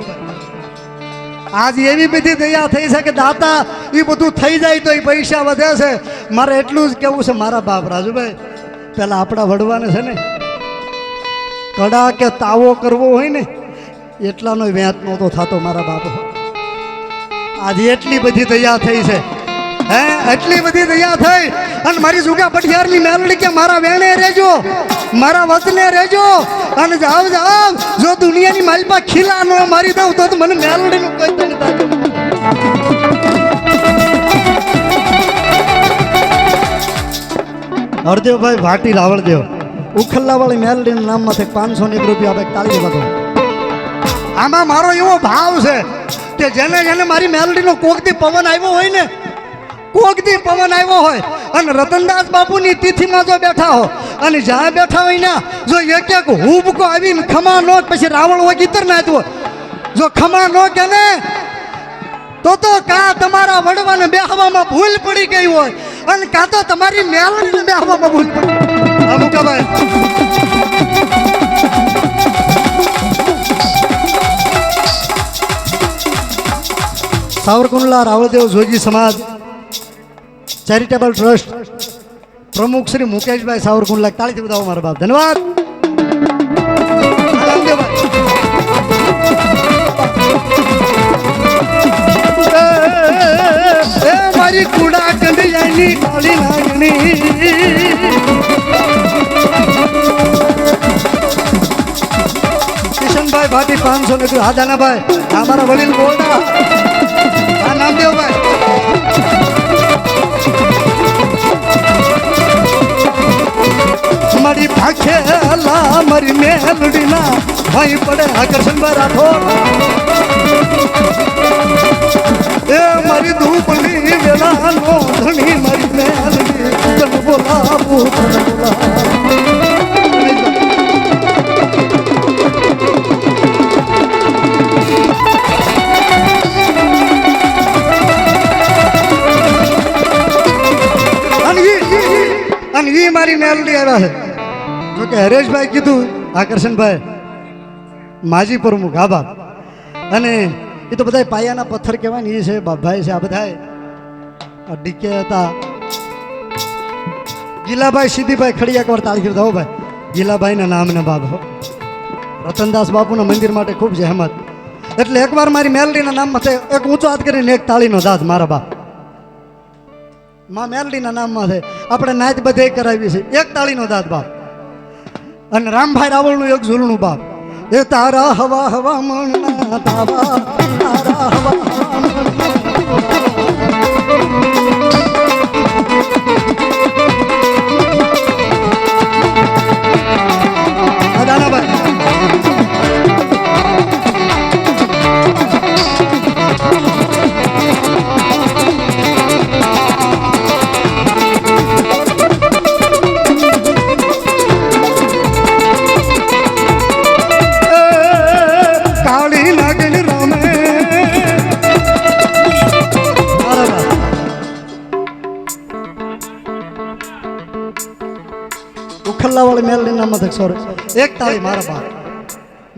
આજ એવી બધી દયા થઈ છે કે દાતા એ બધું થઈ જાય તો એ પૈસા વધે છે. મારે એટલું જ કેવું છે મારા બાપ રાજુભાઈ, પેલા આપણા વડવાને છે ને કડા કે તાવો કરવો હોય ને એટલાનો વ્યાત નહોતો થતો મારા બાપ. આજે એટલી બધી દયા થઈ છે, હે એટલી બધી દયા થઈ અને મારી જુગા પટિયારની મેલડી કે મારા વેણે રહેજો, મારા વતને રહેજો અને જાવ જાવ જો દુનિયાની માલપા ખીલા નો મારી દઉં તો મને મેલડીનું કોઈ તને હરદેવભાઈ ભાટી રાવળદેવ ઉખલ્લાવાળી મેલડીના નામમાંથી 501 રૂપિયા આપે તાળી દેવા દો. આમાં મારો એવો ભાવ છે કે જેને જેને મારી મેલડીનો કોકથી પવન આવ્યો હોય ને, કોકથી પવન આવ્યો હોય અને રતનદાસ બાપુની તિથિમાં જો બેઠા હો અને જ્યાં બેઠા હોય ને જો એક એક હુબકો આવીને ખમા નો પછી રાવણ હોય ગીતર નાચવો, જો ખમા નો કે ને તો કા તમારા વડવાને બેહવામાં ભૂલ પડી ગઈ હોય અને કાં તો તમારી મેલડીને બેહવામાં ભૂલ પડી. અમુકાભાઈ સાવરકુંડલા રાવળદેવ જોગી સમાજ ચેરિટેબલ ટ્રસ્ટ પ્રમુખ શ્રી મુકેશભાઈ સાવરકુંડલા તાળીથી બતાવો મારા બાપ. ધન્યવાદ. વતી 500 ને હા જાનાભાઈ અમારા વડીલ બોલતા આ નામદેવભાઈ મારી ભાખેલા મારી મેલડીના ભાઈ પડે આકર્ષણભાઈ રાઠોડ એ મારી ધૂપની વેલાનો ધણી મારી મેલડી તન બોલાવું તન અને ઈ મારી મેલડી આવ્યા છે જો કે હરેશભાઈ કીધું આકર્ષણભાઈ માજી પ્રમુખ આભાર અને એ તો બધા પાયાના પથ્થર કહેવાય ને એ છે બાપભાઈ છે આ બધા ડીકે હતા ગીલાભાઈ સીધીભાઈ ખડી એકવાર તાળી કરતા હો ભાઈ ગીલાભાઈના નામને બાપ રતનદાસ બાપુના મંદિર માટે ખૂબ જહેમત એટલે એકવાર મારી મેલડીના નામમાં એક ઊંચો હાથ કરીને એક તાળીનો દાદ મારા બાપ માં મેલડીના નામમાં છે આપણે નાચ બધે કરાવી છે એક તાળીનો દાદ બાપ અને રામભાઈ રાવળનું એક ઝૂલનું બાપ એ તારા હવા હવા મણના તાવા તારા હવા હવા મણના ખલ્લાવાળી મેલડી નામ મથક સોરે એક તાળી મારા બાપ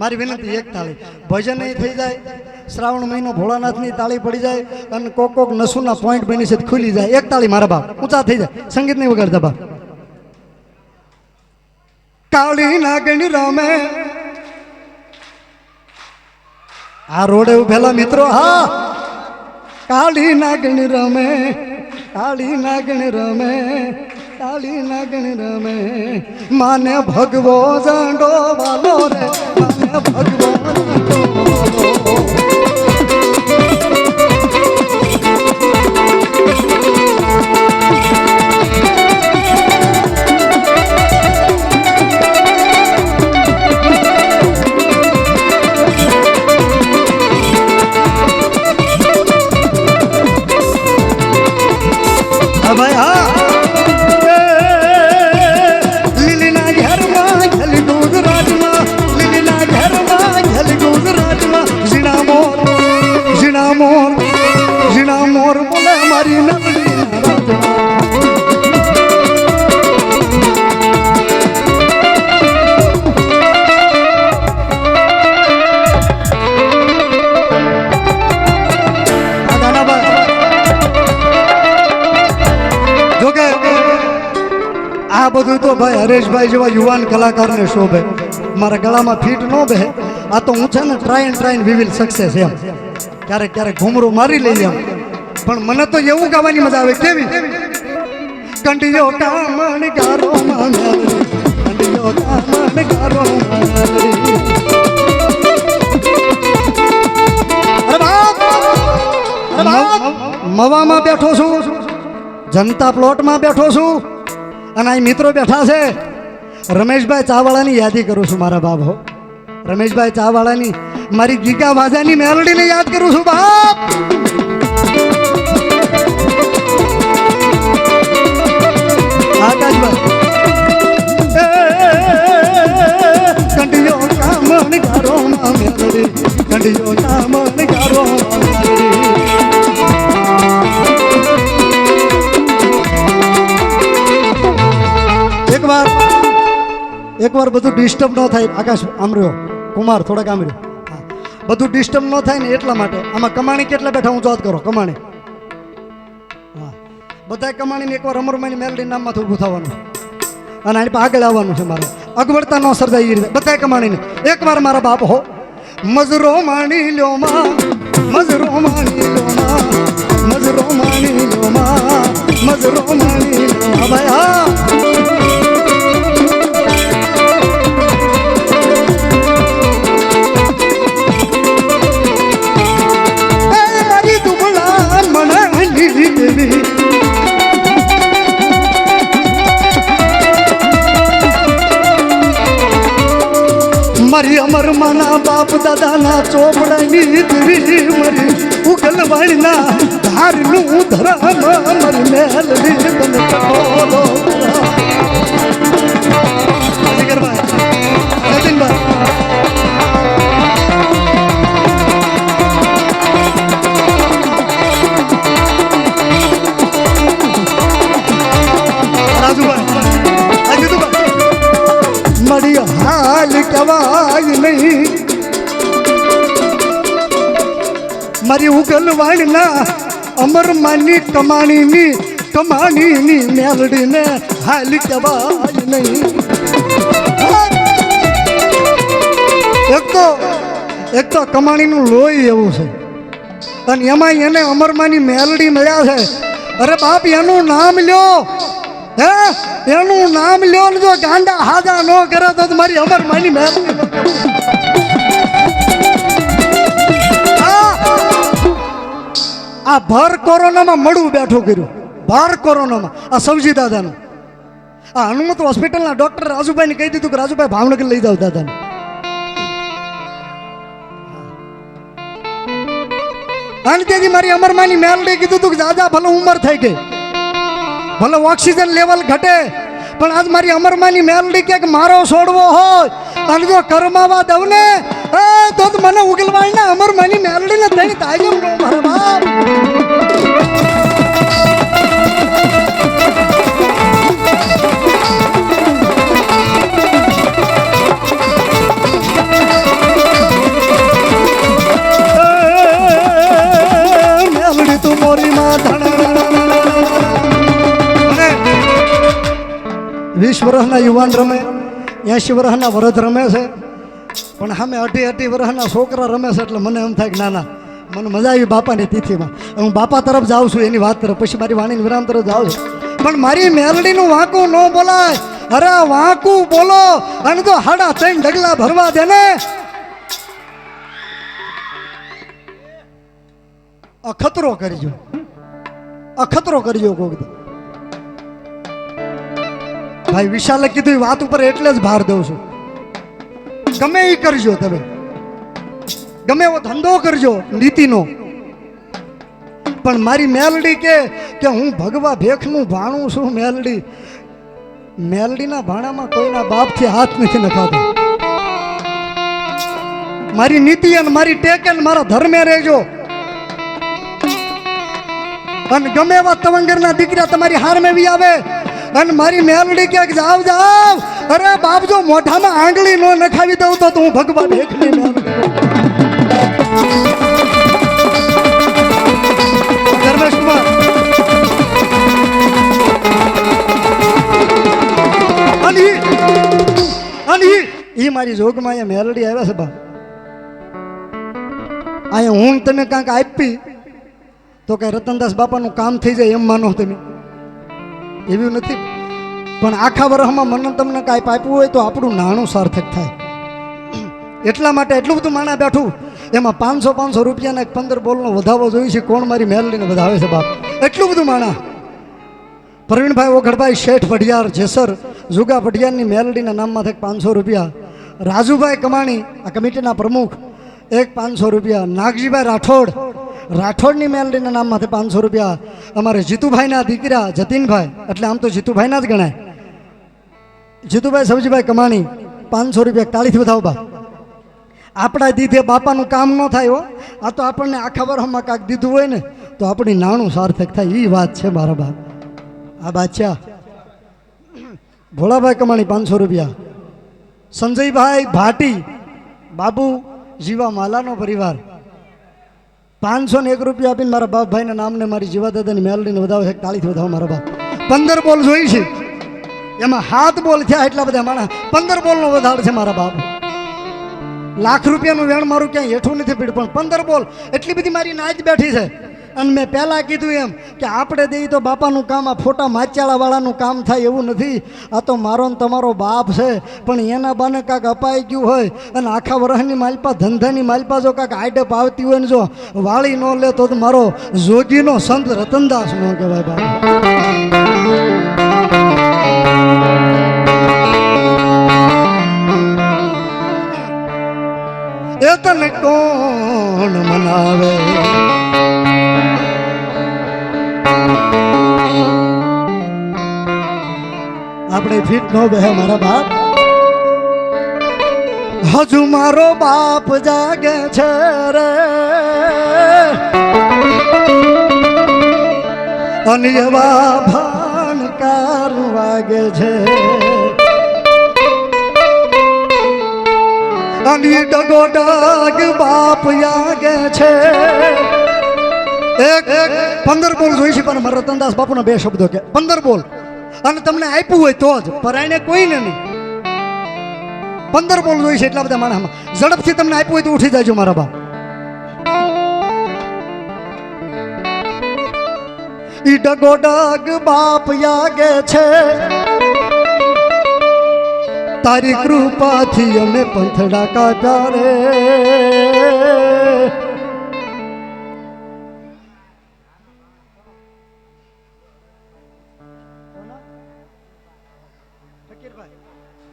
મારી વિનંતી એક તાળી ભજન નહીં થઈ જાય શ્રાવણ મહિનો ભોળાનાથની તાળી પડી જાય અને કોક નસુના પોઈન્ટ બની છે ખુલી જાય એક તાળી મારા બાપ ઊંચા થઈ જાય સંગીત નહીં વગાડતા બાપ કાળી નાગણી રમે આ રોડે ઉભેલા મિત્રો હા કાળી નાગણી રમે કાળી નાગણી રમે કાળી નાગણી રમે માને ભગવો જાંડો વાલો રે માને ભગવો જાંડો ભાઈ હા મોર બોલે મારી નબળી જોકે આ બધું તો ભાઈ હરેશભાઈ જેવા યુવાન કલાકારને શોભે મારા ગળામાં ફીટ ન બે આ તો હું છે ને ટ્રાય વી વિલ સક્સેસ એમ ક્યારેક ક્યારેક ઘૂમરું મારી લઈએ એમ પણ મને તો એવું ગાવાની મજા આવે કેવી કંડિયો કામણ ગારો માનરી કંડિયો કામણ ગારો માનરી અરે બાપ મવામાં બેઠો છું જનતા પ્લોટમાં બેઠો છું અને આ મિત્રો બેઠા છે રમેશભાઈ ચાવાળાની યાદી કરું છું મારા બાપ હો રમેશભાઈ ચાવાળાની મારી ગીગા વાજાની મેલડીને યાદ કરું છું બાપ કંડિયો કામણ ગારો મેલડી કંડિયો કામણ ગારો એકવાર બધું ડિસ્ટર્બ ન થાય આકાશ આમર્યો કુમાર થોડાક આમર્યો બધું ડિસ્ટર્બ ન થાય ને એટલા માટે આમાં કમાણી કેટલા બેઠા હું વાત કરો કમાણી હા બધા કમાણીને એકવાર અમરમાની મેલડી નામમાંથી ઊભું થવાનું અને આની આગળ આવવાનું છે મારે અગવડતા ન સર્જાય એ રીતે બધા કમાણીને એકવાર મારા બાપ હો મજરો માણી લ્યો માં મજરો માણી લ્યો માં મજરો માણી લ્યો માં મજરો માણી લ્યો ભાઈ હા એમાં બાપ દાદાના ચોપડાની ધરી મરી ઉગલવાણીના ધારનું ધરમ મરી મેલડી તને બોલો જતીનભાઈ મળી હાલ કવાય નહીં મારી ઉગલવાણના અમર માની કમાણીની મેલડીને હાલ કવાય નહીં એક તો કમાણીનું લોહી એવું છે અને એમાં એને અમરમાની મેલડી મળ્યા છે અરે બાપ એનું નામ લ્યો હે એનું નામ લ્યો ને જો ગાંડા હાજા ન કરે તો મારી અમરમાની મેલડી આ ભર કોરોનામાં મળું બેઠું કર્યું ભર કોરોનામાં આ સવજી દાદાનું આ હનુમત હોસ્પિટલના ડોક્ટર રાજુભાઈને કહી દીધું કે રાજુભાઈ ભાવનગર લઈ જાવ દાદાને અને તેથી મારી અમરમાની મેલડી કીધું તું કે દાદા ભલે ઉંમર થઈ ગઈ ભલે ઓક્સિજન લેવલ ઘટે પણ આજ મારી અમરમાની મેલડી કે મારો છોડવો હોય અને જો કરમાવા દઉં ને તો મને ઉગલવાય ને અમરમાની મેલડી ને થઈને તાજો મારા બાપ મેલડી તું મોરી માં 20 વર્ષના યુવાન રમે 80 વર્ષના વરદ રમે છે પણ સામે 18 વર્ષના છોકરા રમે છે એટલે મને એમ થાય કે ના મને મજા આવી બાપાની તિથિમાં હું બાપા તરફ જાઉં છું એની વાત તરફ પછી મારી વાણીની વિરામ તરફ જાઉં છું પણ મારી મેલડીનું વાંકું ન બોલાય અરે વાંકું બોલો અને તો 3.5 ઢગલા ભરવા દે ને અખતરો કરજો કોક ભાઈ વિશાલે કીધું વાત ઉપર એટલે જ ભાર દઉં છું ગમે એ કરજો તમે ગમે એવો ધંધો કરજો નીતિનો પણ મારી મેલડી કે હું ભગવા ભેખનું ભાણું છું મેલડીના ભાણામાં કોઈના બાપથી હાથ નથી નખાતો મારી નીતિ અને મારી ટેક અને મારા ધર્મે રહેજો અને ગમે એવા તવંગરના દીકરા તમારી હાર મેવી આવે અને મારી મેલડી ક્યાંક જાવ અરે બાપ જો મોઢામાં આંગળી નો નખાવી દઉં તો હું ભગવાન એકની મેલડી ધર્મેશ કુમાર અને ઈ મારી જોગમાં અહીંયા મેલડી આવ્યા છે બા અહીંયા હું તમે કાંઈક આપી તો કઈ રતનદાસ બાપાનું કામ થઈ જાય એમ માનો તમે એવું નથી પણ આખા વર્ષમાં મને તમને કાંઈ આપ્યું હોય તો આપણું નાણું સાર્થક થાય એટલા માટે એટલું બધું માણા બેઠું એમાં 500 રૂપિયાના 15 બોલનો વધાવો જોઈએ છે કોણ મારી મેલડીને વધાવે છે બાપ એટલું બધું માણા પ્રવીણભાઈ ઓઘડભાઈ શેઠ વઢિયાર જેસર જુગા વઢિયારની મેલડીના નામમાં થાય 500 રૂપિયા રાજુભાઈ કમાણી આ કમિટીના પ્રમુખ 500 રૂપિયા નાગજીભાઈ રાઠોડની મેલડીના નામમાંથી 500 રૂપિયા અમારે જીતુભાઈના દીકરા જતીનભાઈ એટલે આમ તો જીતુભાઈના જ ગણાય જીતુભાઈ સવજીભાઈ કમાણી 500 રૂપિયા તાળીથી વધાવો બા આપણા દીધે બાપાનું કામ ન થાય હો આ તો આપણને આખા વર્ષમાં કાંઈક દીધું હોય ને તો આપણી નાણું સાર્થક થાય એ વાત છે મારા બાપ આ બાદશાહ ભોળાભાઈ કમાણી 500 રૂપિયા સંજયભાઈ ભાટી બાબુ જીવા માલાનો પરિવાર 501 રૂપિયા આપીને મારા બાપભાઈના નામને મારી જીવા દાદાની મેલડીને વધાવે છે તાળીથી વધાવો મારા બાપ 15 બોલ જોઈ છે એમાં 7 બોલ થયા એટલા બધા માણસ 15 બોલનો વધાર છે મારા બાપ લાખ રૂપિયાનું વેણ મારું ક્યાંય હેઠું નથી પીડ્યું પણ 15 બોલ એટલી બધી મારી નાચ બેઠી છે અને મેં પહેલાં કીધું એમ કે આપણે દઈએ તો બાપાનું કામ આ ફોટા માચાળાવાળાનું કામ થાય એવું નથી આ તો મારો ને તમારો બાપ છે પણ એના બાને કાંઈક અપાઈ ગયું હોય અને આખા વર્ષની માલપા ધંધાની માલપા જો કાંઈક આઈડપ આવતી હોય ને જો વાળી ન લે તો મારો જોગીનો સંત રતનદાસ ન કહેવાય બાપ એ તને કોણ મનાવે. આપણે ફીટ નો બે મારા બાપ. હજુ મારો બાપ જાગે છે રે, અને એવા ભાણકાર વાગે છે, અને ડગો ડગ બાપ જાગે છે. એક 15 બોલ જોઈશે પણ મારા રતનદાસ બાપુના 2 શબ્દો કે 15 બોલ, અને તમને આપ્યું હોય તો જ, પરાયને કોઈને નહીં. 15 બોલ જોઈશે એટલા બધા માણસમાં. ઝડપથી તમને આપ્યું હોય તો ઉઠી જાજો મારા બા. ઈ ડગો ડગ બાપ જાગે છે, તારી કૃપાથી અમે પંથડા કાઢ્યા રે.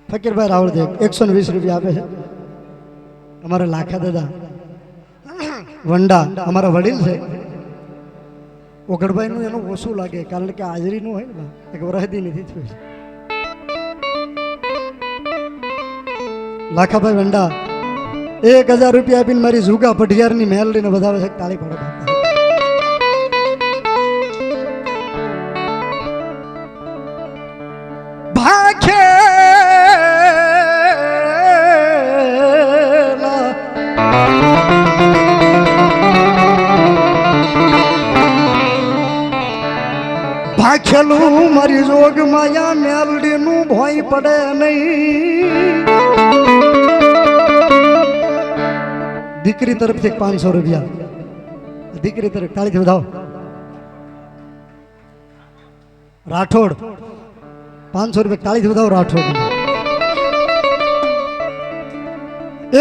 ફકીરભાઈ રાવળ દેવ 120 રૂપિયા આપે છે. અમારા લાખા દાદા વંડા અમારા વડીલ છે. ઓગળભાઈ નું એનું ઓછું લાગે કારણ કે હાજરી નું હોય ને, એક વરહદી નથી થયું. લાખાભાઈ વંડા 1000 રૂપિયા આપીને મારી જુગા પઢિયારની મેલડીને વધાવે છે. તાળી પાડો. ભાખે ભાખેલું મારી જોગ માયા મેલડી નું ભોય પડે નહીં. દીકરી તરફથી 500 રૂપિયા. દીકરી તરફ તાળીથી વધાવો. રાઠોડ 500 રૂપિયા તાળીથી વધાવો. રાઠોડ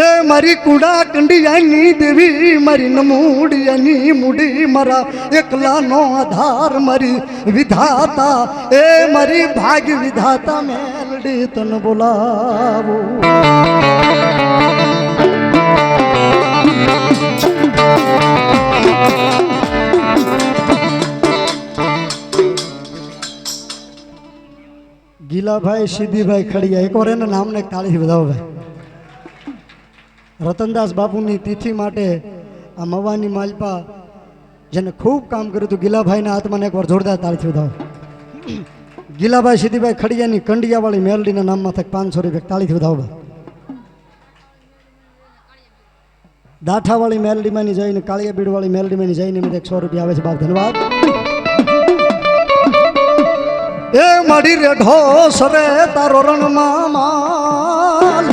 એ મારી કુડા કંડિયાની દેવી, મારી નમૂડિયાની મૂડી, મારા એકલાનો આધાર, મારી વિધાતા, એ મારી ભાગ્ય વિધાતા મેલડી તન બોલાવો. ગીલાભાઈ સીધીભાઈ ખડિયા, એક વાર એના નામને તાળીથી વધાવો ભાઈ. રતનદાસ બાપુની તિથિ માટે આ મવાની માલપા જેને ખૂબ કામ કર્યું હતું, ગીલાભાઈના આત્માને એકવાર જોરદાર તાળીથી વધાવો. ગીલાભાઈ સીધીભાઈ ખડિયાની કંડિયાવાળી મેલડીના નામમાં થાય 500 રૂપિયા તાળીથી વધાવો. દાઠાવાળી મેલડીમાંની જઈને, કાળિયા બીડવાળી મેલડીમાંની જઈને 100 રૂપિયા આવે છે બાપ. ધન્યવાદ. એ મળી રેઢો સરે તારો રણમાં માલ,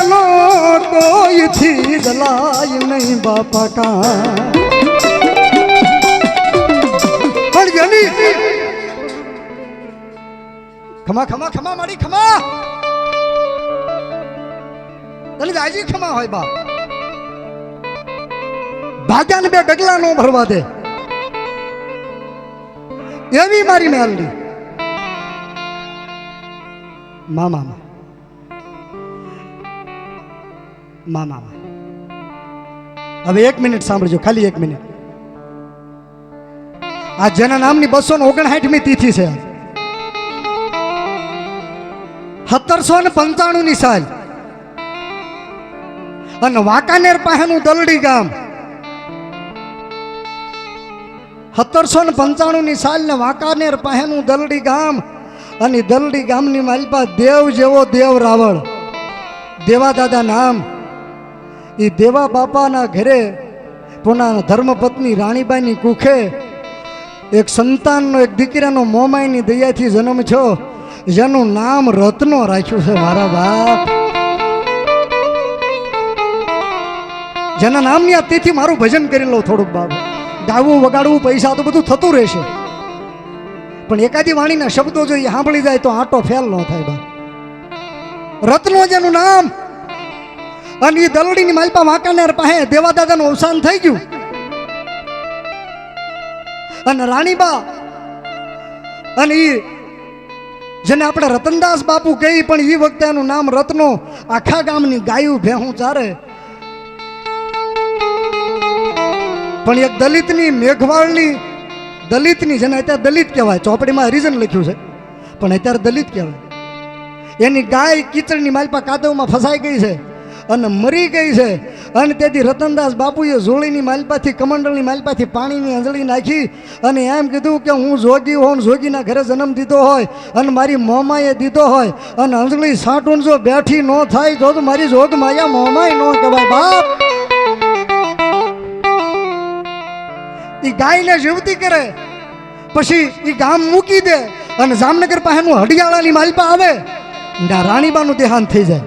એનો કોઈથી દલાય નહીં બાપા કા. ખમા ખમા ખમા મારી ખમા, તને દાજી ખમા હોય બાપ. ભાગ્યાને 2 ડગલા નો ભરવા દે એવી મારી મેલડી. મામા મામા હવે 1 મિનિટ સાંભળજો, ખાલી 1 મિનિટ. આ જેના નામની 259મી તિથિ છે, 1795 ની સાલ, અને વાંકાનેર પાસેનું દલડી ગામ. 1795 ની સાલ ને વાંકાનેર પાસેનું દલડી ગામ, અને દલડી ગામની માલપા દેવ જેવો દેવ રાવળ, દેવા દાદા નામ. એ દેવા બાપાના ઘરે પોતાના ધર્મપત્ની રાણીબાઈની કુખે એક સંતાનનો, એક દીકરાનો મોમાઈની દયાથી જન્મ છો, જેનું નામ રત્નો રાખ્યું છે મારા બાપ. જેના નામની આ તિથિ મારું ભજન કરી લઉં થોડુંક બાપ. ગાવું વગાડવું પૈસા તો બધું થતું રહેશે, પણ એકાદી વાણીના શબ્દો જો એ સાંભળી જાય તો આટો ફેલ ન થાય બાપ. રત્નો જેનું નામ, અને એ દલડીની માલપા વાંકાનેર પાસે દેવા દાદાનું અવસાન થઈ ગયું, અને રાણીબા અને એ જેને આપણે રતનદાસ બાપુ કહી, પણ એ વખતે એનું નામ રત્નો. આખા ગામની ગાયું ભેહું ચારે. પણ એક દલિતની, મેઘવાળની દલિતની, જેને અત્યારે દલિત કહેવાય, ચોપડીમાં હરિજન લખ્યું છે પણ અત્યારે દલિત કહેવાય, એની ગાય કીચડની માલપા કાદવમાં ફસાઈ ગઈ છે અને મરી ગઈ છે. અને તેથી રતનદાસ બાપુએ જોળીની માલપાથી, કમંડળની માલપાથી પાણીની અંજળી નાખી અને એમ કીધું કે હું જોગી હોઉં, જોગીના ઘરે જન્મ દીધો હોય અને મારી મોમાએ દીધો હોય અને અંજળી સાંટું જો બેઠી ન થાય તો મારી જોગ માયા મોમાય ન કહેવાય. બાપ એ ગાયને જીવતી કરે, પછી એ ગામ મૂકી દે અને જામનગર પાસેનું હડિયાળાની માલપા આવે, રાણીબાનું દેહાંત થઈ જાય.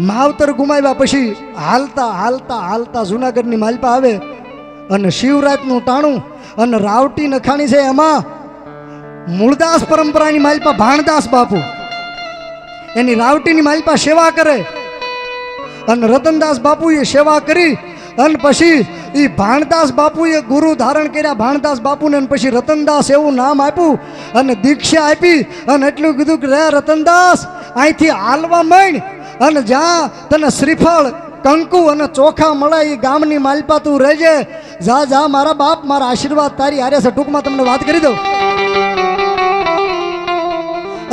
માવતર ગુમાવ્યા પછી હાલતા હાલતા હાલતા જુનાગઢની માલપા આવે અને શિવરાતનું ટાણું અને રાવટી નખાણી છે. એમાં મૂળદાસ પરંપરાની માલપા ભાણદાસ બાપુ એની રાવટીની માલપા સેવા કરે અને રતનદાસ બાપુએ સેવા કરી અને પછી એ ભાણદાસ બાપુએ ગુરુ ધારણ કર્યા ભાણદાસ બાપુને. પછી રતનદાસ એવું નામ આપ્યું અને દીક્ષા આપી અને એટલું કીધું કે રે રતનદાસ, અહીંથી હાલવા માંડ અને જ્યાં તને શ્રીફળ, કંકુ અને ચોખા મળે એ ગામની માલપા તું રહેજે. જા જા મારા બાપ, મારા આશીર્વાદ તારી હારે છે. ટૂંકમાં તમને વાત કરી દઉં.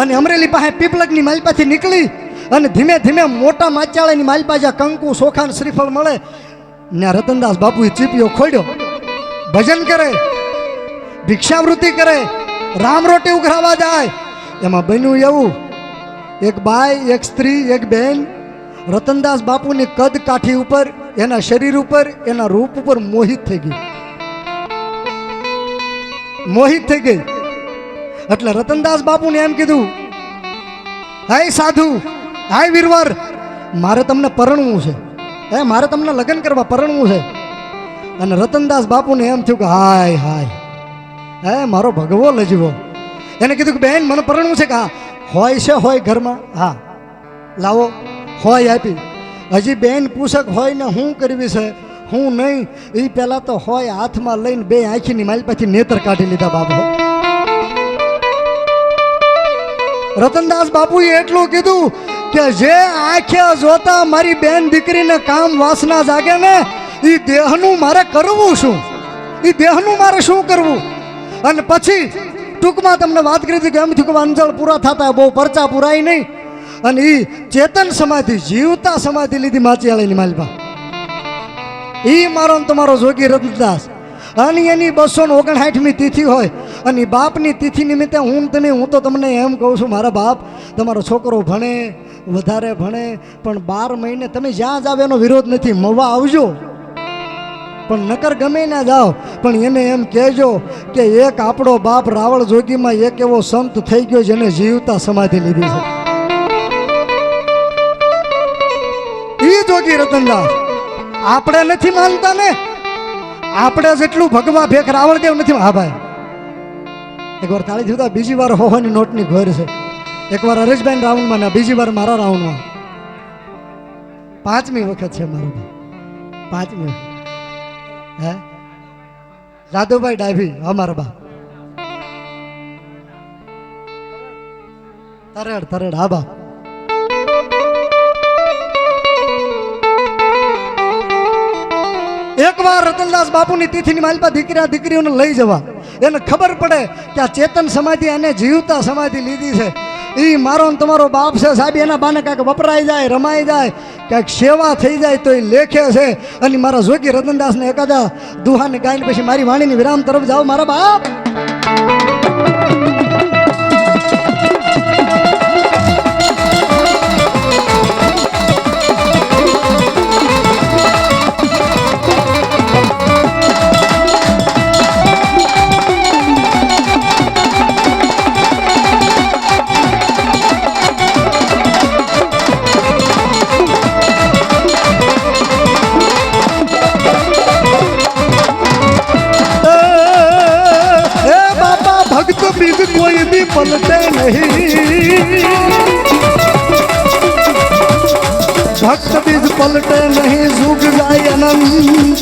અને અમરેલી પાસે પીપલકની માલપાથી નીકળી અને ધીમે ધીમે મોટા માચાળાની માલપા જ્યાં કંકુ, ચોખા અને શ્રીફળ મળે ત્યાં રતનદાસ બાપુએ ચીપિયો ખોડ્યો, ભજન કરે, ભિક્ષાવૃત્તિ કરે, રામ રોટી ઉઘરાવા જાય. એમાં બન્યું એવું, એક બાઈ, એક સ્ત્રી, એક બહેન રતનદાસ બાપુની કદ કાઠી ઉપર, એના શરીર ઉપર, એના રૂપ ઉપર મોહિત થઈ ગઈ. મોહિત થઈ ગઈ એટલે રતનદાસ બાપુને એમ કીધું, હાય સાધુ, હાય વીરવર, મારે તમને પરણવું છે, મારે તમને લગ્ન કરવા પરણવું છે. અને રતનદાસ બાપુને એમ થયું કે હાય હાય, મારો ભગવો લજવો. એને કીધું કે બહેન મને પરણવું છે. કે હા હોય છે, હોય ઘરમાં, હા લાવો. હોય આપી. હજી બેન પૂછક હોય ને હું કરવી છે, હું નહીં. એ પહેલાં તો હોય હાથમાં લઈને બે આંખીની માલપાથી નેત્ર કાઢી લીધા બાપુ. રતનદાસ બાપુએ એટલું કીધું કે જે આંખે જોતા મારી બેન દીકરીને કામ વાસના જાગે ને, એ દેહનું મારે કરવું શું, એ દેહનું મારે શું કરવું. અને પછી ટૂંકમાં તમને વાત કરી હતી કે એમ થયું કે અંજળ પૂરા થતા બહુ પરચા પુરાય નહીં. અને એ ચેતન સમાધિ, જીવતા સમાધિ લીધી માચિયાળીની માલપા. એ મારો તમારો જોગી રતનદાસ. અને એની 259મી તિથિ હોય અને બાપની તિથિ નિમિત્તે હું તો તમને એમ કહું છું, મારા બાપ, તમારો છોકરો ભણે, વધારે ભણે, પણ 12 મહિને તમે જ્યાં જાવ એનો વિરોધ નથી, મવા આવજો, પણ નકર ગમે ના જાઓ. પણ એને એમ કહેજો કે એક આપણો બાપ રાવળ જોગીમાં એક એવો સંત થઈ ગયો જેને જીવતા સમાધિ લીધી છે. એ જોગી રતનદાસ આપણે નથી માનતા ને, આપણે જેટલું ભગવા ભેખ રાવળદેવ નથી. હા ભાઈ, એકવાર તાળી થતા, બીજી વાર હોવાની નોટની ઘર છે. એકવાર હરેશભાઈ રાઉન્ડમાં ને બીજી વાર મારા રાઉન્ડમાં. 5મી વખત છે મારો ભાઈ, 5મી. હે જાદુભાઈ ડાભી અમારા બા તરેડ હા બા. એકવાર રતનદાસ બાપુની તિથિની માલપા દીકરીઓને લઈ જવા. એને ખબર પડે કે આ ચેતન સમાધિ અને જીવતા સમાધિ લીધી છે. એ મારો ને તમારો બાપ છે સાહેબ. એના બાને કાંઈક વપરાઈ જાય, રમાઈ જાય, કાંઈક સેવા થઈ જાય તો એ લેખે છે. અને મારા જોગી રતનદાસને એકાદા દુહાને ગાઈને પછી મારી વાણીની વિરામ તરફ જાઓ મારા બાપ. कोई भी पलटे नहीं, भक्त बीज पलटे नहीं, झुक जाए अनंत.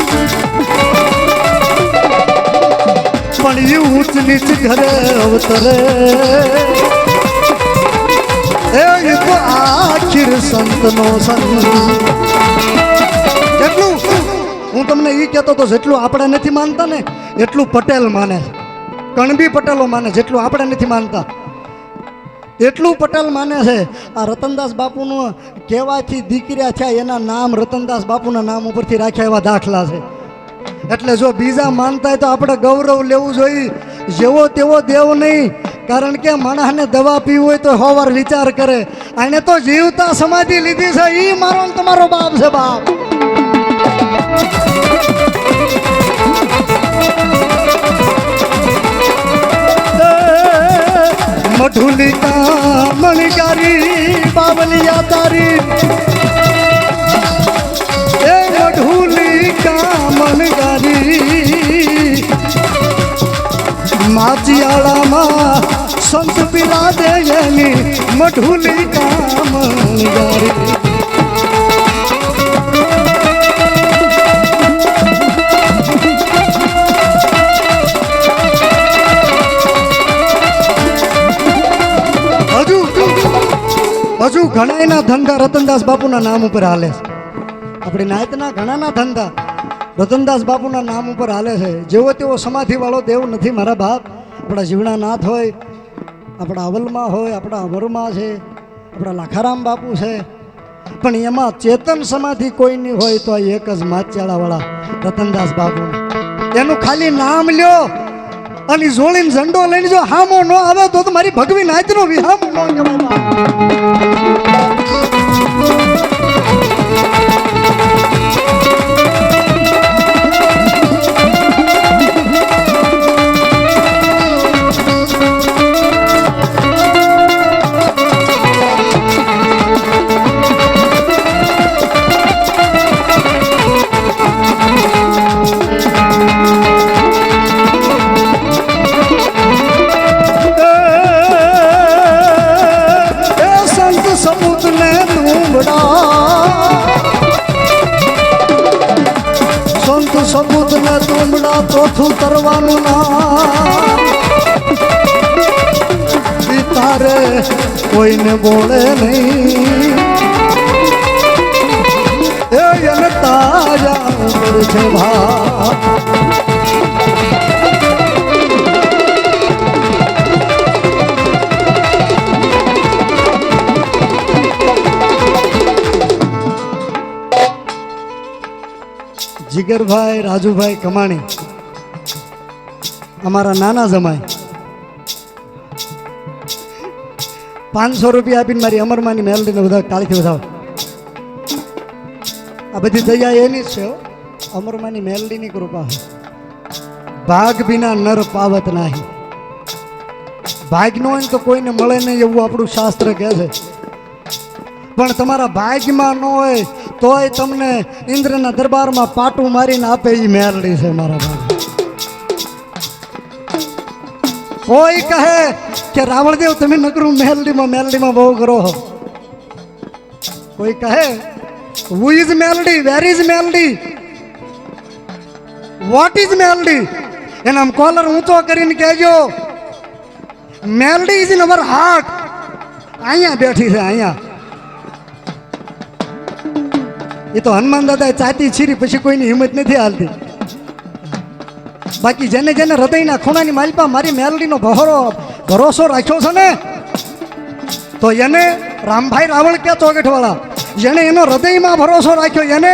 પણ એ ઊંચ નીચ ઘરે અવતરે એ તો આખીર સંતનો સંત. જેટલું હું તમને એ કહેતો તો જેટલું આપણે નથી માનતા ને એટલું પટેલ માને, કણબી પટેલો માને, જેટલું આપણે નથી માનતા એટલું પટેલ માને છે. આ રતનદાસ બાપુનું કહેવાથી દીકરા થયા એના નામ રતનદાસ બાપુના નામ ઉપરથી રાખ્યા એવા દાખલા છે. એટલે જો બીજા માનતા હોય તો આપણે ગૌરવ લેવું જોઈએ. જેવો તેવો દેવ નહીં, કારણ કે માણસને દવા પીવી હોય તો 100 વાર વિચાર કરે. આને તો જીવતા સમાધિ લીધી છે, એ મારો ને તમારો બાપ છે. બાપ મઢુલિકા મણિકારી બાવલિયા તારી, એ મઢુલિકા મણિકારી માચિયાળામાં સંત પીલા દેયની મઢુલિકા મણિકારી. હજુ ઘણાના ધંધા રતનદાસ બાપુના નામ ઉપર હાલે છે. આપણી નાયતના ઘણાના ધંધા રતનદાસ બાપુના નામ ઉપર હાલે છે. જેવો તેવો સમાધિવાળો દેવ નથી મારા બાપ. આપણા જીવણા નાથ હોય, આપણા અવલમાં હોય, આપણા અમરમાં છે, આપણા લાખારામ બાપુ છે, પણ એમાં ચેતન સમાધિ કોઈની હોય તો એક જ માચિયાળાવાળા રતનદાસ બાપુ. એનું ખાલી નામ લ્યો અને જોડીને ઝંડો લઈને જો હામો ન આવે તો મારી ભગવી નાચનો વિહામો ન કહેવાય. સબૂત ને તુમડા ચોથું તરવાનું ના તારે કોઈને બોલે નહીં. એને તાજા છે ભા જીગરભાઈ રાજુભાઈ કમાણી અમારા નાના જમાઈ 500 રૂપિયા આપીને મારી અમરમાની મેલડીને બધા તાળીથી વધાવો. આ બધી દયા એની જ છે, અમરમાની મેલડીની કૃપા. ભાગ વિના નર પાવત નહીં. ભાગ ન હોય તો કોઈને મળે નહીં એવું આપણું શાસ્ત્ર કહે છે. પણ તમારા ભાગ્યમાં ન હોય તોય તમને ઇન્દ્રના દરબારમાં પાટું મારીને આપે એ મેલડી છે મારા ભાઈ. કોઈ કહે કે રાવણદેવ તમે નકરું મેલડીમાં બહુ કરો. કોઈ કહે who is Meldi, where is Meldi, what is Meldi? એના આમ કોલર ઊંચો કરીને કહેજો Meldi is in our heart. અહીંયા બેઠી છે અહીંયા. એ તો હનુમાન દાદાએ ચાતી છીરી પછી કોઈની હિંમત નથી હાલતી. બાકી જેને જેને હૃદયના ખૂણાની માલપા મારી મેલડીનો ભરોસો રાખ્યો છે ને, તો એને રામભાઈ રાવણ ક્યાં ચોગઠવાળા, જેને એનો હૃદયમાં ભરોસો રાખ્યો એને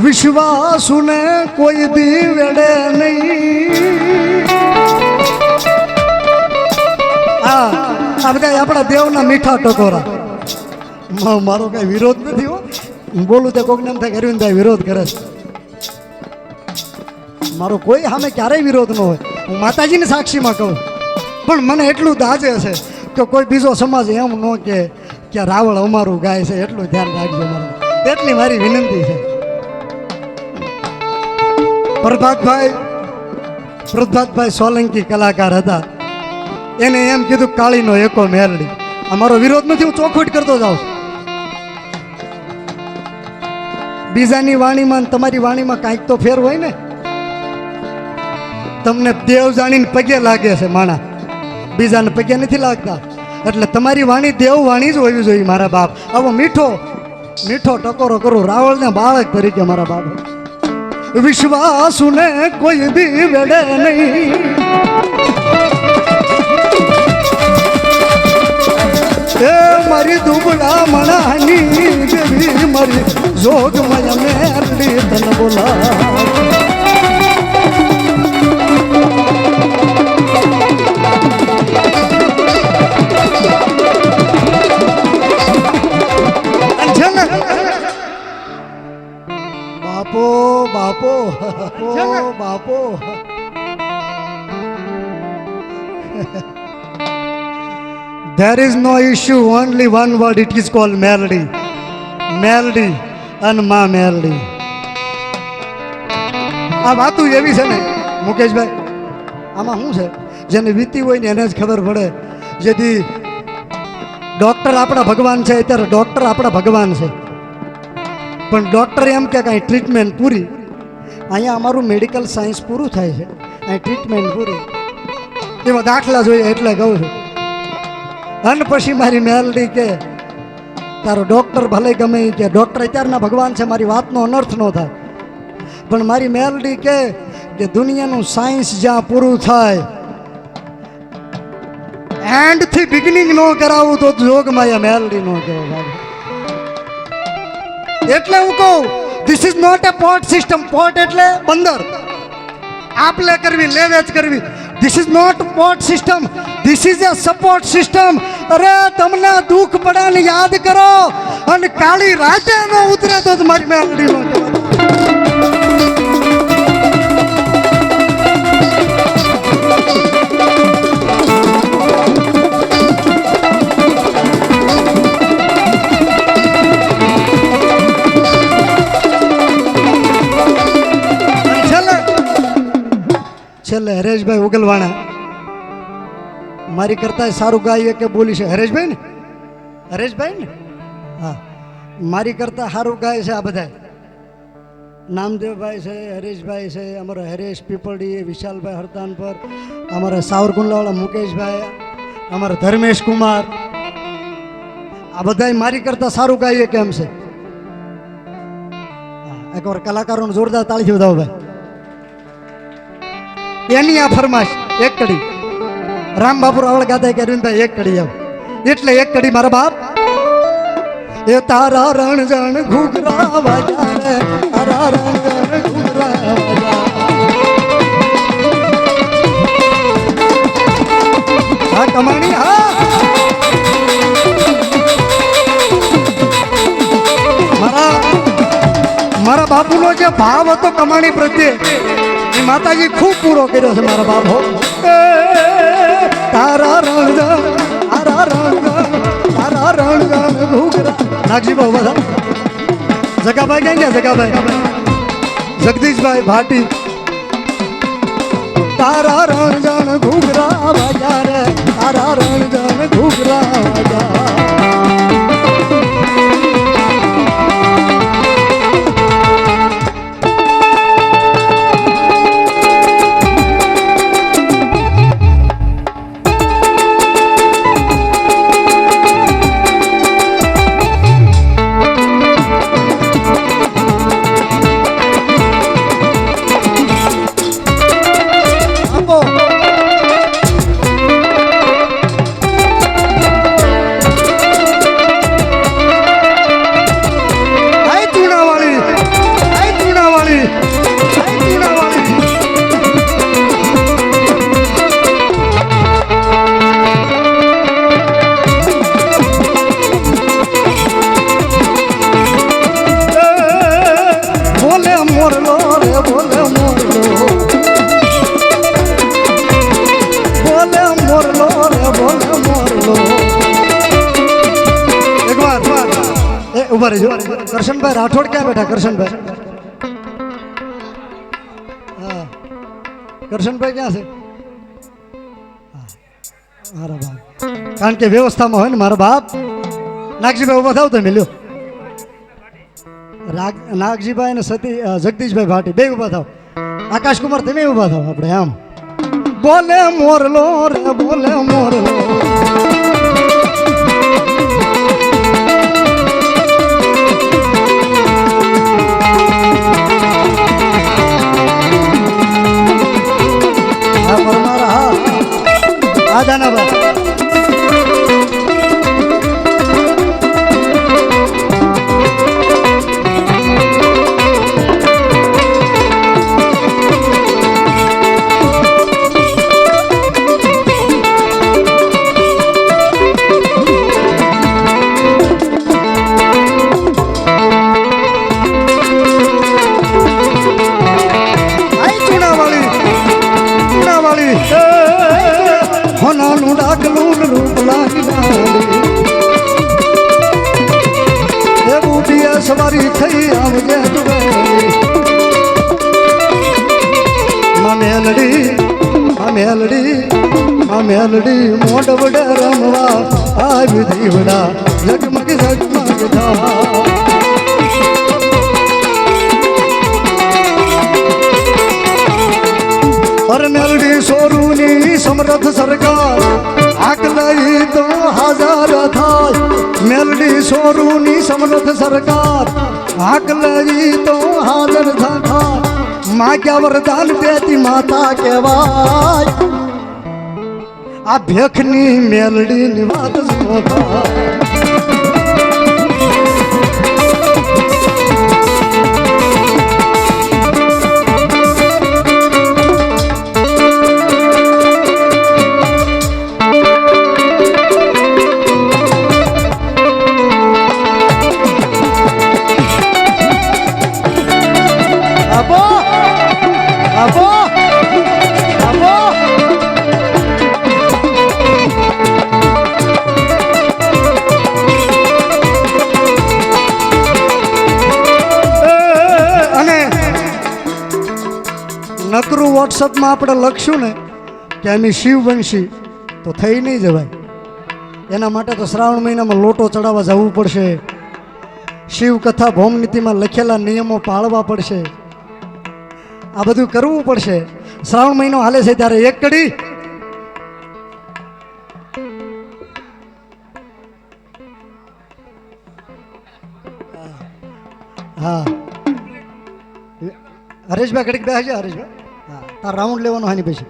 વિશ્વાસુને કોઈ દી વેડે નહીં. આ બધા આપણા દેવના મીઠા ટકોરા. મારો કઈ વિરોધ નથી હો, હું બોલું તો કોઈક નામ થાય અરવિંદભાઈ વિરોધ કરે છે. મારો કોઈ સામે ક્યારેય વિરોધ ન હોય, હું માતાજીને સાક્ષીમાં કહું. પણ મને એટલું દાજે છે કે કોઈ બીજો સમાજ એમ ન કે રાવણ અમારું ગાય છે, એટલું ધ્યાન રાખજો મારું. એટલી મારી વિનંતી છે. પ્રભાતભાઈ સોલંકી કલાકાર હતા. એને એમ કીધું કાળીનો એકો મેલડી. અમારો વિરોધ નથી, હું ચોખવટ કરતો જાઉં. બીજાની વાણીમાં તમારી વાણીમાં કાંઈક તો ફેર હોય ને. તમને દેવ જાણીને પગે લાગે છે માણા, બીજાને પગે નથી લાગતા. એટલે તમારી વાણી દેવ વાણી જ હોવી જોઈએ મારા બાપ. આવો મીઠો મીઠો ટકોરો કરું રાવળને બાળક તરીકે મારા બાપ. વિશ્વાસુને કોઈ બી વેડે નહીં, એ મારી દુબળા મણાની દેવી મારી જોગમય મેરડી તન બોલા. બાપો બાપો બાપો There is no issue, only one word, it is called melody. Melody and ma melody. આ વાતું એવી છે ને મુકેશભાઈ, આમાં શું છે, જેને વીતી હોય ને એને જ ખબર પડે. જેથી ડૉક્ટર આપણા ભગવાન છે, અત્યારે ડૉક્ટર આપણા ભગવાન છે, પણ ડૉક્ટર એમ કે કાંઈ ટ્રીટમેન્ટ પૂરી. અહીંયા અમારું મેડિકલ સાયન્સ પૂરું થાય છે, અહીં ટ્રીટમેન્ટ પૂરી. એવા દાખલા જોઈએ એટલે કહું છું. અને પછી મારી મેલડી કે તારો ડૉક્ટર ભલે ગમે એ કે, ડૉક્ટર અત્યારના ભગવાન છે, મારી વાતનો અનર્થ ન થાય, પણ મારી મેલડી કે દુનિયાનું સાયન્સ જ્યાં પૂરું થાય એન્ડથી બિગિનિંગ ન કરાવું તો જોગમાં મેલડી ન કહેવાય. એટલે હું કહું, this is not a port system. Port એટલે બંદર, આપ લે કરવી, લે વેચ કરવી. This is not port system, this is a support system. અરે તમને દુઃખ પડે ને યાદ કરો, અને કાળી રાતે ન ઉતરે તો મારી મેલડી નો છેલ્લે હરેશભાઈ ઉગલવાણા મારી કરતા સારું ગાય કે બોલી છે. હરેશભાઈ ને, હરેશભાઈ ને, હા, મારી કરતા સારું ગાય છે આ બધા. નામદેવભાઈ છે, હરેશભાઈ છે, અમારા હરેશ પીપળી, વિશાલભાઈ હરતાનપર, અમારા સાવરકુંડલાવાળા મુકેશભાઈ, અમારા ધર્મેશ કુમાર, આ બધા મારી કરતા સારું ગાય કેમ છે. એકવાર કલાકારોને જોરદાર તાળીથી વધાવો ભાઈ. એની આ ફરમાશ એક કડી રામ બાપુ રાવળ ગાતા કે અરવિંદભાઈ એક કડી આવ, એટલે એક કડી મારા બાપ. એ તારા રણ જણ ઘૂઘરા વાજા રે, તારા રણ જણ ઘૂઘરા વાજા. હા કમાણી, હા મારા બાપુનો જે ભાવ હતો કમાણી પ્રત્યે એ માતાજી ખૂબ પૂરો કર્યો છે મારા બાપો. તારા રણજણ, તારા રણજણ, તારા રણજણ ઘૂઘરા. નાગજી બહુ બધા જગાભાઈ ક્યાં ગયા? જગાભાઈ, જગદીશભાઈ ભાટી. તારા રણજણ ઘૂઘરા વાજા રે, તારા રણજણ ઘૂઘરા વાજા. ઉભા રહેજો. કરશનભાઈ રાઠોડ ક્યાં બેઠા? કરશનભાઈ, હા, કરશનભાઈ ક્યાં છે? મારા બાપ, કારણ કે વ્યવસ્થામાં હોય ને મારા બાપ. નાગજીભાઈ ઉભા થાવ તો મિલ્યો. નાગજીભાઈ ને સતી જગદીશભાઈ ભાટી બે ઉભા થાવ. આકાશકુમાર તમે ઉભા થાવ. આપણે આમ બોલે મોરલો રે બોલે મોરલો આજાના બા હોનાનું ડાકલું રૂપ લાગી એ બુઢિયા સવારી થઈ આવજે મેલડી મોઢ વડે રમવા આવી દીવડા જગમગ જગમગ થા और मेलडी सोरूनी समर्थ सरकार आक लई तो हजार थाय मेलडी सोरूनी समर्थ सरकार आक लई तो हाजर था माँ क्या वरदान देती माता केवाय आ भेखनी मेलडी निवात सोता નકરું વોટ્સઅપમાં આપણે લખશું ને કે અમે શિવવંશી તો થઈ નહીં જવાય એના માટે તો શ્રાવણ મહિનામાં લોટો ચડાવવા જવું પડશે શિવ કથા ભૌમ નીતિમાં લખેલા નિયમો પાળવા પડશે આ બધું કરવું પડશે શ્રાવણ મહિનો હાલે છે ત્યારે એક કડી હા હરેશભાઈ ઘડીક બેસજો હરેશભાઈ હા તાર રાઉન્ડ લેવાનો હાની પછી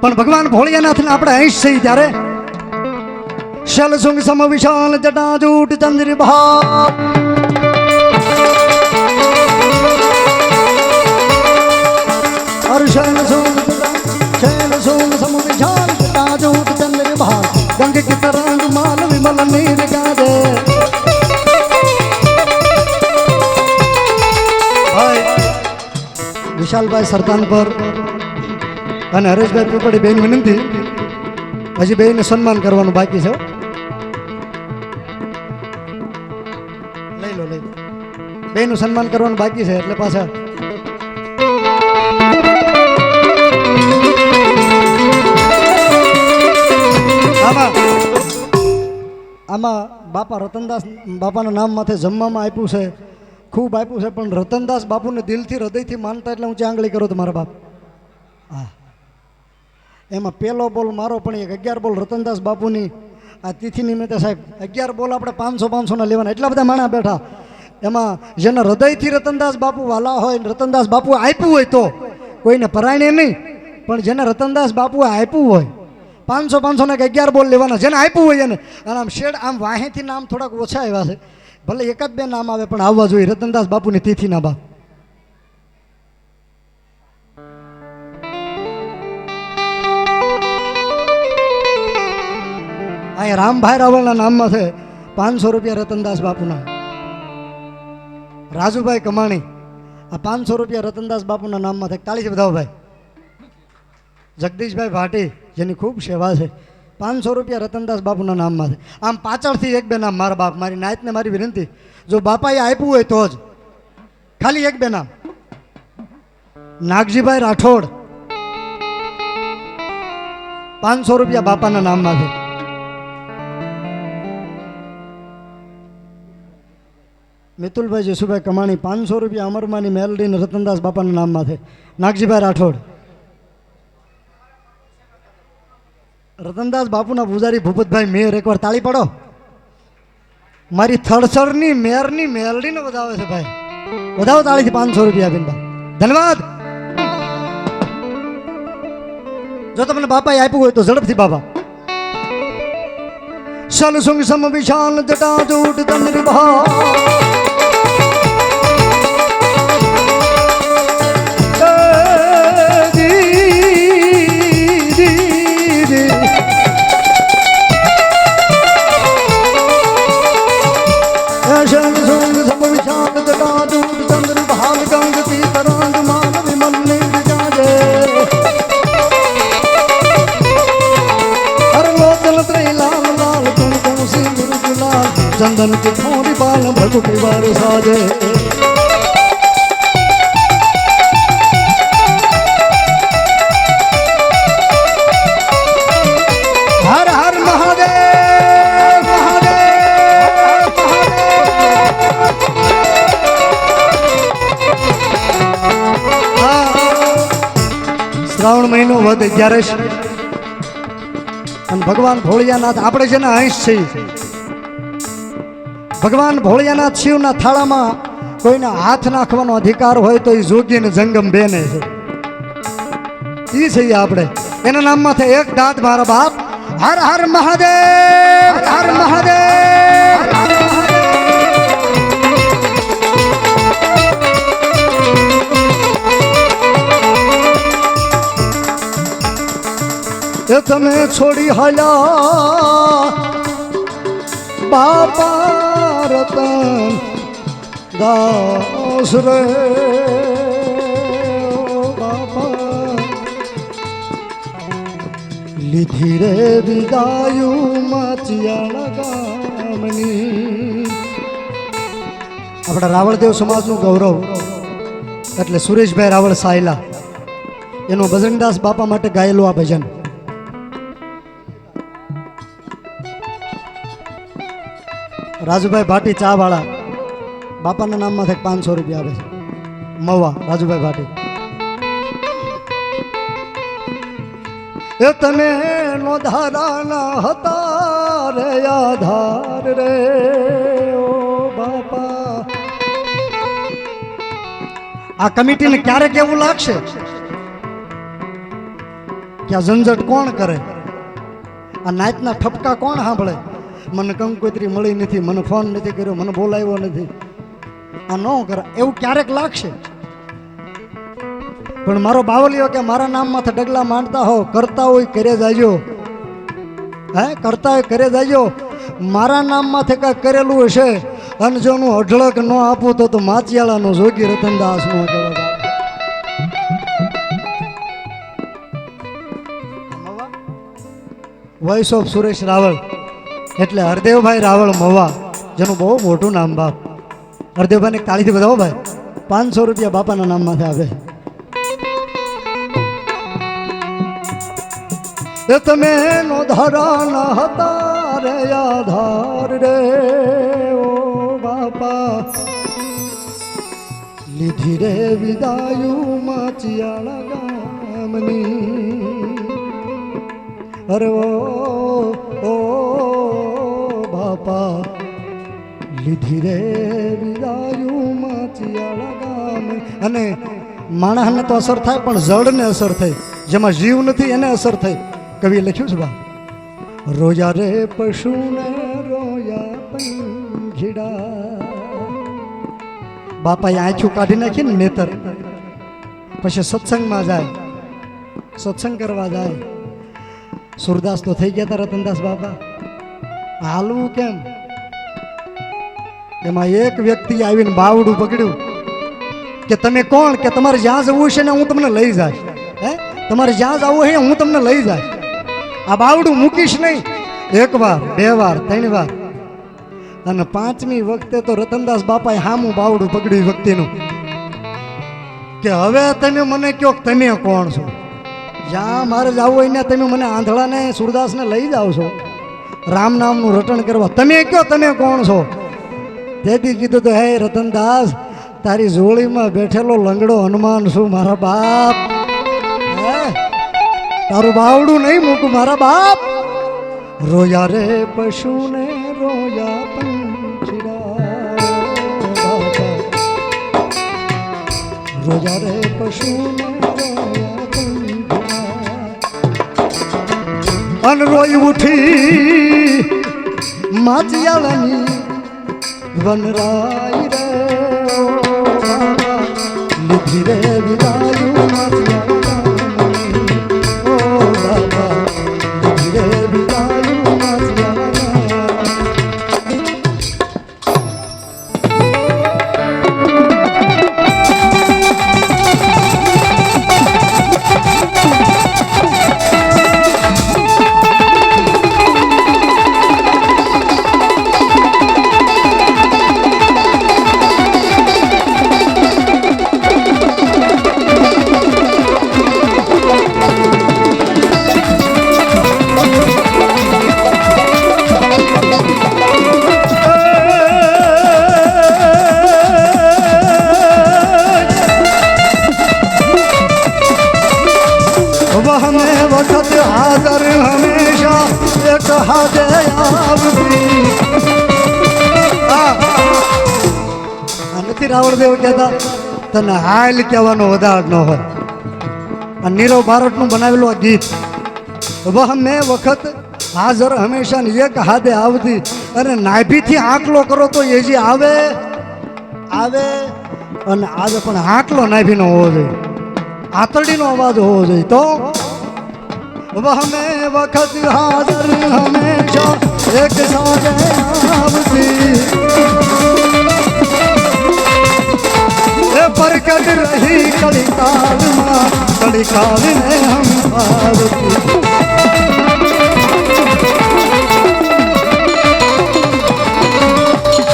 પણ ભગવાન ભોળિયાનાથને આપણે અંશ થઈ ત્યારે શલ સુંગ સમ વિશાલ જટા જૂટ ચંદ્ર ભા શૈલ સુંગ સમ વિશાલ જટા જૂટ ચંદ્ર ભા ગંગ કી તરંગ માલ વિમલ નીર ગાજે વિશાલભાઈ સરતાન પર અને હરેશભાઈ પીપળી બેન વિનંતી હજી બેને સન્માન કરવાનું બાકી છે લઈ લો બેનું સન્માન કરવાનું બાકી છે એટલે પાછા આમાં બાપા રતનદાસ બાપાના નામ માથે જમવામાં આપ્યું છે ખૂબ આપ્યું છે પણ રતનદાસ બાપુને દિલથી હૃદયથી માનતા એટલે ઊંચી આંગળી કરો તો મારા બાપ હા એમાં પહેલો બોલ મારો પણ એક 11 બોલ રતનદાસ બાપુની આ તિથિ નિમિત્તે સાહેબ 11 બોલ આપણે 500 લેવાના એટલા બધા માણા બેઠા એમાં જેને હૃદયથી રતનદાસ બાપુ વાલા હોય રતનદાસ બાપુ આપ્યું હોય તો કોઈને પરાયણે નહીં પણ જેને રતનદાસ બાપુએ આપ્યું હોય 500 ને 11 બોલ લેવાના જેને આપ્યું હોય એને અને આમ શેડ આમ વાહેથી નામ થોડાક ઓછા આવ્યા છે ભલે એકાદ બે નામ આવે પણ આવવા જોઈએ રતનદાસ બાપુની તિથિના બાપ અહીંયા રામભાઈ રાવળના નામમાં છે 500 રૂપિયા રતનદાસ બાપુના રાજુભાઈ કમાણી આ 500 રૂપિયા રતનદાસ બાપુના નામમાં છે તાળી બધાઓ ભાઈ જગદીશભાઈ ભાટી જેની ખૂબ સેવા છે 500 રૂપિયા રતનદાસ બાપુના નામમાં છે આમ પાછળથી એક બે નામ મારા બાપ મારી નાયતને મારી વિનંતી જો બાપાએ આપ્યું હોય તો જ ખાલી એક બે નામ નાગજીભાઈ રાઠોડ 500 રૂપિયા બાપાના નામમાં છે મિતુલભાઈ જસુભાઈ કમાણી 500 રૂપિયા અમરમાની મેલડી રતનદાસ બાપાના નામમાં છે નાગજીભાઈ રાઠોડ રતનદાસ બાપુના પૂજારી ભૂપતભાઈ મેર એકવાર તાળી પાડો. મારી થડસરની મેરની મેલડીને વધાવે છે ભાઈ. વધાવો તાળીથી 500 રૂપિયા આપીને. ધન્યવાદ. જો તમને બાપાએ આપ્યું હોય તો ઝડપથી બાપા. શલ સુંગ સમ વિશાલ જટા જૂટ તંદ્રી બહા चंदन के थोड़ी बाल भगुटी बार साजे हर हर महादेव महादेव श्रावण महीनो वध 11 અને ભગવાન ભોળિયાનાથ આપણે જેના અંશ છે ભગવાન ભોળિયાનાથ શિવના થાળામાં કોઈને હાથ નાખવાનો અધિકાર હોય તો એ જોગી ને જંગમ બેને છે. એ છે આપણે એના નામમાં થાય એક દાંત મારા બાપ. હર હર મહાદેવ હર મહાદેવ. એ તમે છોડી હાલ્યા બાપા રતન દાસ રે બાપા લીધી રે વિદાયું માચિયાળા ગામની. આપણા રાવળદેવ સમાજનું ગૌરવ એટલે સુરેશભાઈ રાવળ સાયલા એનું બજરંગદાસ બાપા માટે ગાયેલું આ ભજન. રાજુભાઈ ભાટી ચા વાળા બાપાના નામમાં 500 રૂપિયા આવે છે. મવા રાજુભાઈ ભાટી. એ તમે નો ધારાના હતા રે આધાર રે ઓ બાપા. આ કમિટીને ક્યારેક એવું લાગશે કે આ ઝંઝટ કોણ કરે, આ નાચના ઠપકા કોણ સાંભળે, મને કંકોત્રી મળી નથી, મને ફોન નથી કર્યો, મને બોલાવ્યો નથી, આ ન કરે એવું ક્યારેક લાગશે. પણ મારો બાવલીઓ કે મારા નામમાંથી ડગલા માંડતા હો, કરતા હોય કરે જાજો, હે કરતા હોય કરે જાજો. મારા નામમાંથી કાંઈ કરેલું હશે અને જો હું અઢળક ન આપું તો માચિયાળાનો જોગી રતનદાસ નો કહેવાય. વોઇસ ઓફ સુરેશ રાવળ એટલે હરદેવભાઈ રાવળ મવા, જેનું બહુ મોટું નામ બાપ. હરદેવભાઈને તાળીથી બતાવો ભાઈ. 500 રૂપિયા બાપાના નામમાંથી આવે. એ તમે નો ધારાના હતા રે આધાર રે ઓ બાપા, લીધી રે વિદાયું માચિયાળા ગામની. અરે ઓ બાપા, લીધી રે વિદાયું માચિયાળા ગામ. અને માણસને તો અસર થાય પણ જળને અસર થઈ, જેમાં જીવ નથી એને અસર થઈ. કવિએ લખ્યું છે બા, રોયા રે પશુને રોયા પંખીડા. બાપાએ આંખું કાઢી નાખી ને નેતર, પછી સત્સંગમાં જાય, સત્સંગ કરવા જાય. સુરદાસ તો થઈ ગયા હતા રતનદાસ બાપા, હાલવું કેમ? એમાં એક વ્યક્તિ આવીને બાવડું પકડ્યું કે તમે કોણ, કે તમારે જ્યાં જવું છે ને હું તમને લઈ જાય. હે તમારે જ્યાં જવું છે હું તમને લઈ જાય. આ બાવડું મૂકીશ નહીં. 1 વાર 2 વાર 3 વાર અને 5મી વખતે તો રતનદાસ બાપાએ હામું બાવડું પકડ્યું વ્યક્તિનું કે હવે તમે મને કહો તમે કોણ છો, જ્યાં મારે જવું હોય ને તમે મને આંધળાને સુરદાસને લઈ જાઓ છો રામ નામનું રટણ કરવા, તમે કહો તમે કોણ છો. તેથી કીધું તો હે રતનદાસ, તારી જોડીમાં બેઠેલો લંગડો હનુમાન છું મારા બાપ. તારું બાવડું નહીં મૂકું મારા બાપ. રોયા રે પશુને રોયા પંખીડા રોયા રે પશુને રોયા પંખીડા અન રોઈ ઉઠી માચિયાળાની વનરાય રે લીધી રે વિદાયું માચિયાળાની ઓ બાબા લીધી રે વિદાયું वक्त हाजर हमेशा एक हाथे आवती નથી રાવણદેવ કહેતા તને હાલ કહેવાનો વધાર ન હોય આ નીરવ ભારતનું બનાવેલું આ ગીત વહ મેં વખત હાજર હંમેશા એક હાથે આવતી અને નાભીથી આંકલો કરો તો એ જે આવે આવે અને આવે પણ આંકલો નાભીનો હોવો જોઈએ આતરડીનો અવાજ હોવો જોઈએ તો वह में वक्त हाजर हमेशा एक साथ आवती प्रकट रही कली काल में हम आवती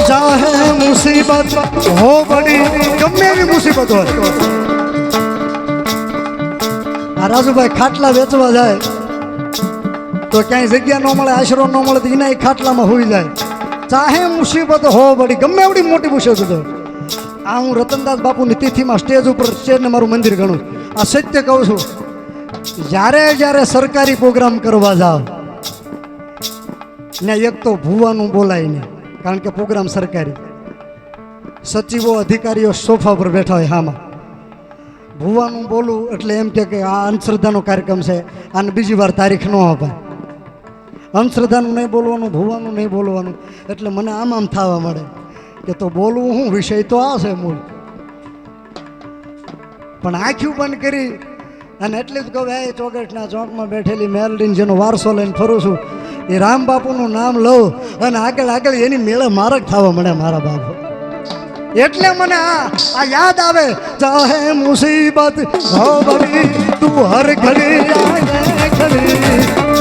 चाहे मुसीबत हो बड़ी गમે એવી મુસીબત હોય આ રાજુભાઈ ખાટલા વેચવા જાય તો ક્યાંય જગ્યા ન મળે આશરો ન મળે તો એના ખાટલામાં હોઈ જાય ચાહે મુસીબત હો બડી ગમે એવડી મોટી મુસીબત હોય આ હું રતનદાસ બાપુની તિથિમાં સ્ટેજ ઉપર સ્ટેજને મારું મંદિર ગણું આ સત્ય કહું છું જ્યારે સરકારી પ્રોગ્રામ કરવા જાઓ ને એક તો ભૂવાનું બોલાય નહીં કારણ કે પ્રોગ્રામ સરકારી સચિવો અધિકારીઓ સોફા પર બેઠા હોય હામાં ભૂવાનું બોલું એટલે એમ કે આ અંધશ્રદ્ધાનો કાર્યક્રમ છે આને બીજી વાર તારીખ ન અપાય અંધશ્રદ્ધાનું નહીં બોલવાનું ભૂવાનું નહીં બોલવાનું એટલે મને આમ થવા મળે કે તો બોલવું હું વિષય તો આ છે મૂળ પણ આંખ્યું બંધ કરી અને એટલી જ કહું એ ચોગટના ચોકમાં બેઠેલી મેલડીને જેનો વારસો લઈને ફરું છું એ રામ બાપુનું નામ લઉં અને આગળ એની મેળે મારક થવા મળે મારા બાપુ એટલે મને આ યાદ આવે ચાહે મુસીબત હો બડી તું હર ઘડી આને ઘડી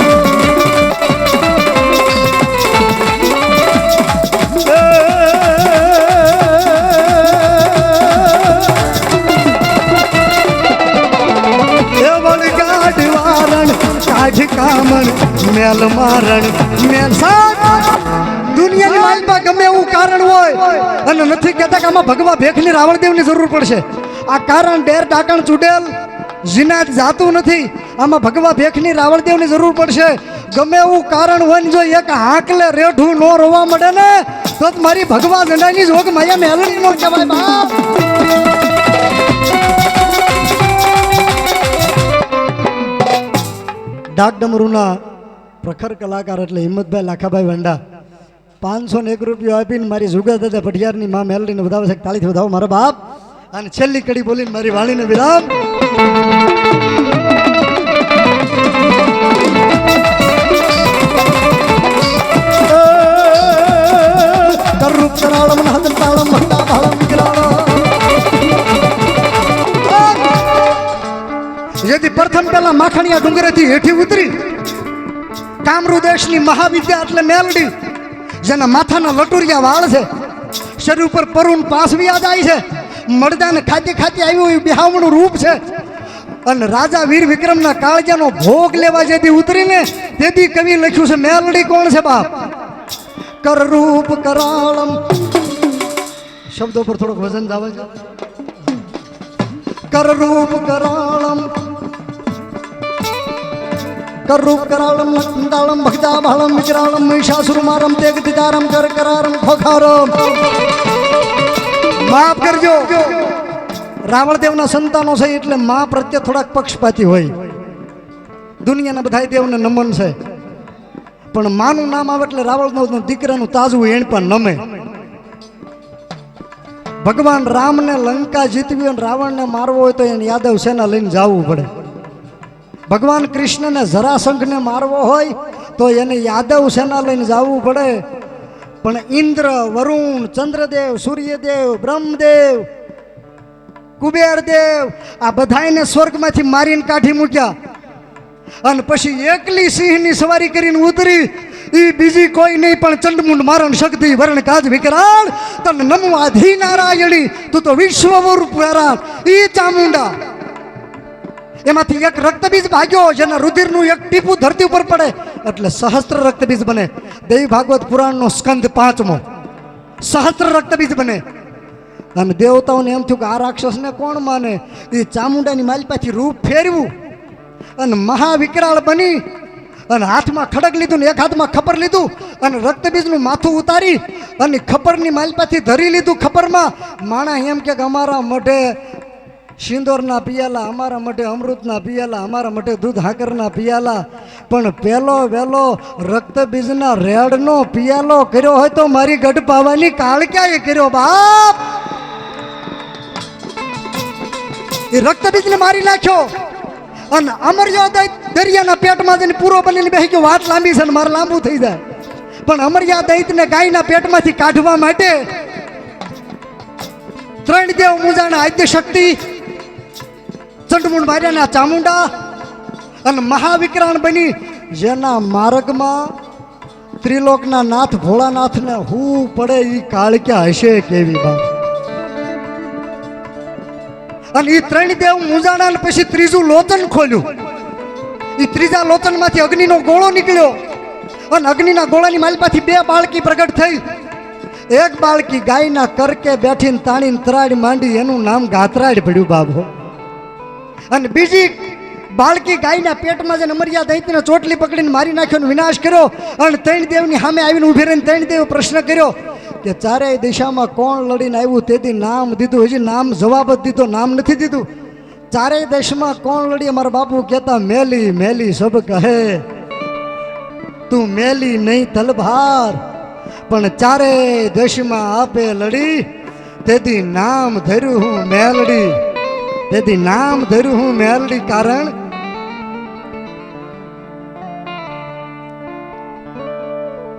કાઢ કામણ મેલ મારણ મેલ દુનિયાની માલમાં ગમે એવું કારણ હોય અને નથી કહેતા કે આમાં ભગવા ભેખની રાવણદેવની જરૂર પડશે આ કારણ ડેર ટાકણ ચૂડેલ જીનાત જાતું નથી આમાં ભગવા ભેખની રાવણદેવની જરૂર પડશે ગમે એવું કારણ હોય ને જો એક હાંકલે રેઢું ન રોવા મળે ને તો મારી ભગવા જંડાની જોગ માયા મેલડી નો કહેવાય બાપ ડાક ડમરૂના પ્રખર કલાકાર એટલે હિંમતભાઈ લાખાભાઈ વંડા 501 રૂપિયો આપીને મારી જુગા દાદા પઢિયારની માં મેલડીને વધાવે છે તાળીથી વધાવો મારા બાપ અને છેલ્લી કડી બોલીને મારી વાણીને વિરામ કરૂપ કરાળમ હદન તાળમ ભંડા ભાળમ વિકરાળમ જેથી પ્રથમ પહેલા માખણિયા ડુંગરેથી હેઠી ઉતરી કામરૂ દેશની મહાવિદ્યા એટલે મેલડી જેના માથાના લટુરિયા વાળ છે શરીર ઉપર પરુણ પાસવિયા જાય છે મળદાને ખાતી ખાતી આવ્યું એવું બિહાવણું રૂપ છે અને રાજા વીર વિક્રમના કાળજાનો ભોગ લેવા જેથી ઉતરીને તેથી કવિ લખ્યું છે મેલડી કોણ છે બાપ કર રૂપ કરાળમ શબ્દો પર થોડોક વજન આવે છે કર રૂપ કરાળમ કરૂપ કરાળમ નંદાળમ ભક્તાભાળમ વિકરાળમ મહિષાસુરમારમ તેગતિદારમ કરકરારમ ખોખારમ. માફ કરજો, રાવણ દેવના સંતાનો છે એટલે મા પ્રત્યે થોડાક પક્ષપાતી હોય. દુનિયાના બધા દેવને નમન છે, પણ માનું નામ આવે એટલે રાવણ દીકરાનું તાજવું એણ પણ નમે. ભગવાન રામને લંકા જીતવી અને રાવણને મારવો હોય તો એને યાદવ સેના લઈને જવું પડે. ભગવાન કૃષ્ણને જરાસંઘને મારવો હોય તો એને યાદવ સેના લઈને જવું પડે. પણ ઇન્દ્ર, વરુણ, ચંદ્રદેવ, સૂર્યદેવ, બ્રહ્મદેવ, કુબેરદેવ આ બધાને સ્વર્ગમાંથી મારીને કાઢી મૂક્યા અને પછી એકલી સિંહની સવારી કરીને ઉતરી. ઈ બીજી કોઈ નહીં પણ ચંડમુંડ મારણ શક્તિ વરણ કાજ વિકરાળ તને નમો આધિ નારાયણી તું તો વિશ્વરૂપ વિરાટ. ઈ ચામુંડા એમાંથી એક રક્તબીજ ભાગ્યો જેના રુધિરનું એક ટીપું ધરતી ઉપર પડે એટલે સહસ્ત્ર રક્તબીજ બને. દેવી ભાગવત પુરાણનો સ્કંદ 5મો સહસ્ત્ર રક્તબીજ બને. અને દેવતાઓને એમ થયું કે આ રાક્ષસને કોણ માને. એ ચામુંડાની માલિપાથી રૂપ ફેરવું અને મહાવિકરાળ બની અને હાથમાં ખડગ લીધું ને એક હાથમાં ખપર લીધું અને રક્તબીજનું માથું ઉતારી અને ખપરની માલિપાથી ધરી લીધું. ખપરમાં માણા એમ કે અમારા મઢે સિંદોરના પિયાલા, અમારા મઢે અમૃતના પિયાલા, અમારા મઢે દૂધ હાકરના પિયાલા. પણ પેલો વેલો રક્તબીજના રેડનો પિયાલો કર્યો હોય તો મારી ગઢ પાવાની કાળ ક્યાંય કર્યો બાપ. એ રક્તબીજને મારી નાખ્યો અને અમર્યાદા દરિયાના પેટમાં જઈને પૂરો બનીને બેસી ગયો. વાત લાંબી છે ને મારે લાંબુ થઈ જાય. પણ અમર્યાદા ગાયના પેટમાંથી કાઢવા માટે 3 દેવ મૂંઝાણા આદ્ય શક્તિ, ચંડમુંડ માર્યાના ચામુંડા અને મહાવિકરાણ બની. જેના માર્ગમાં ત્રિલોકના નાથ ભોળાનાથને હું પડે એ કાળક્યા હશે કેવી બાપ. અને એ 3 દેવ મૂંઝાણા પછી ત્રીજું લોચન ખોલ્યું. એ ત્રીજા લોચનમાંથી અગ્નિનો ગોળો નીકળ્યો અને અગ્નિના ગોળાની માલિપાથી 2 બાળકી પ્રગટ થઈ. એક બાળકી ગાયના કરકે બેઠીને તાણીને ત્રાડ માંડી, એનું નામ ગાત્રાડ પડ્યું બાબો. અને બીજી બાળકી ગાયના પેટમાં જઈને મર્યાદા દૈત્યને ચોટલી પકડીને મારી નાખ્યો, વિનાશ કર્યો. અને 3 દેવની સામે આવીને ઊભી રહીને 3 દેવ પ્રશ્ન કર્યો કે ચારેય દિશામાં કોણ લડીને આવ્યું. તેથી નામ દીધું, હજી નામ જવાબ જ દીધો, નામ નથી દીધું. ચારેય દેશમાં કોણ લડી. અમારા બાપુ કહેતા મેલી મેલી સબ કહે તું મેલી નહીં તલભાર, પણ ચારેય દેશમાં આપે લડી તેથી નામ ધર્યું હું મેલડી. તેથી નામ ધર્યું હું મેલડી. કારણ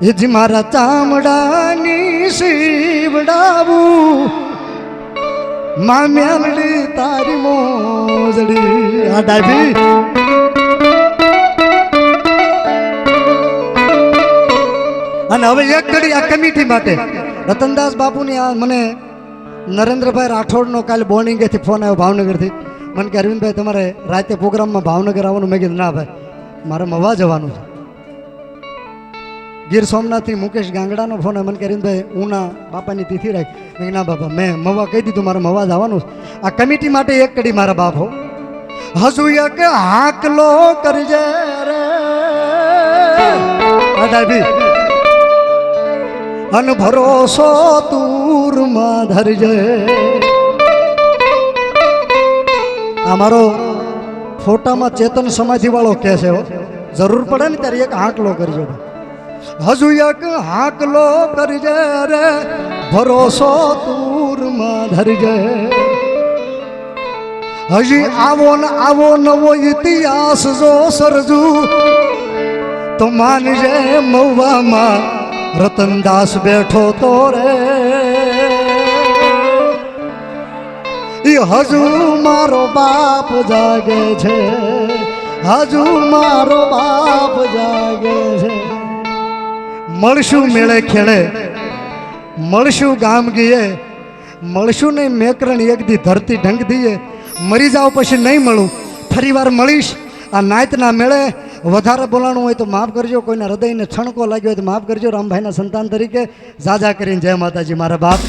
એજી મારા ચામડાની શીવડાવું માં મેલડી તારી મોજડી. આ ડાભી અને હવે એક ઘડી આ કમિટી માટે રતનદાસ બાપુની આ મને નરેન્દ્રભાઈ રાઠોડનો કાલે બોર્નિંગેથી ફોન આવ્યો ભાવનગરથી. મને કે અરવિંદભાઈ તમારે રાતે પ્રોગ્રામમાં ભાવનગર આવવાનું. મેં કીધું ના ભાઈ મારે મવા જવાનું છે. ગીર સોમનાથથી મુકેશ ગાંગડાનો ફોન આવ્યો. મને કે અરવિંદભાઈ ઉના બાપાની તિથિ રાખ. મેં ના બાપા મેં મવા કહી દીધું મારે મવા જવાનું છે. આ કમિટી માટે એક કડી મારા બાપ હો હજુ એક હાકલો કરજે રે અડાભી અન ભરોસો તુરમાં ધરજે. અમારો ફોટામાં ચેતન સમાધિ વાળો કે છે, જરૂર પડે ને ત્યારે એક હાકલો કરજો. હજુ એક હાકલો કરજે રે ભરોસો તુરમાં ધરજે. હજી આવો ને આવો નવો ઇતિહાસ જો સર્જુ તો માનજે મહુવામાં રતનદાસ બેઠો તો રે. ઈ હજુ મારો બાપ જાગે છે, હજુ મારો બાપ જાગે છે. મળશું મેળે ખેડે, મળશું ગામ ગીએ, મળશું નહીં મેકરણ એક દી ધરતી ઢંગ દીએ. મરી જાવ પછી નહીં મળું, ફરી વાર મળીશ આ નાયતના મેળે. વધારે બોલાણું હોય તો માફ કરજો, કોઈના હૃદયને છણકો લાગ્યો હોય તો માફ કરજો. રામભાઈના સંતાન તરીકે જાજા કરીને જય માતાજી મારા બાપ.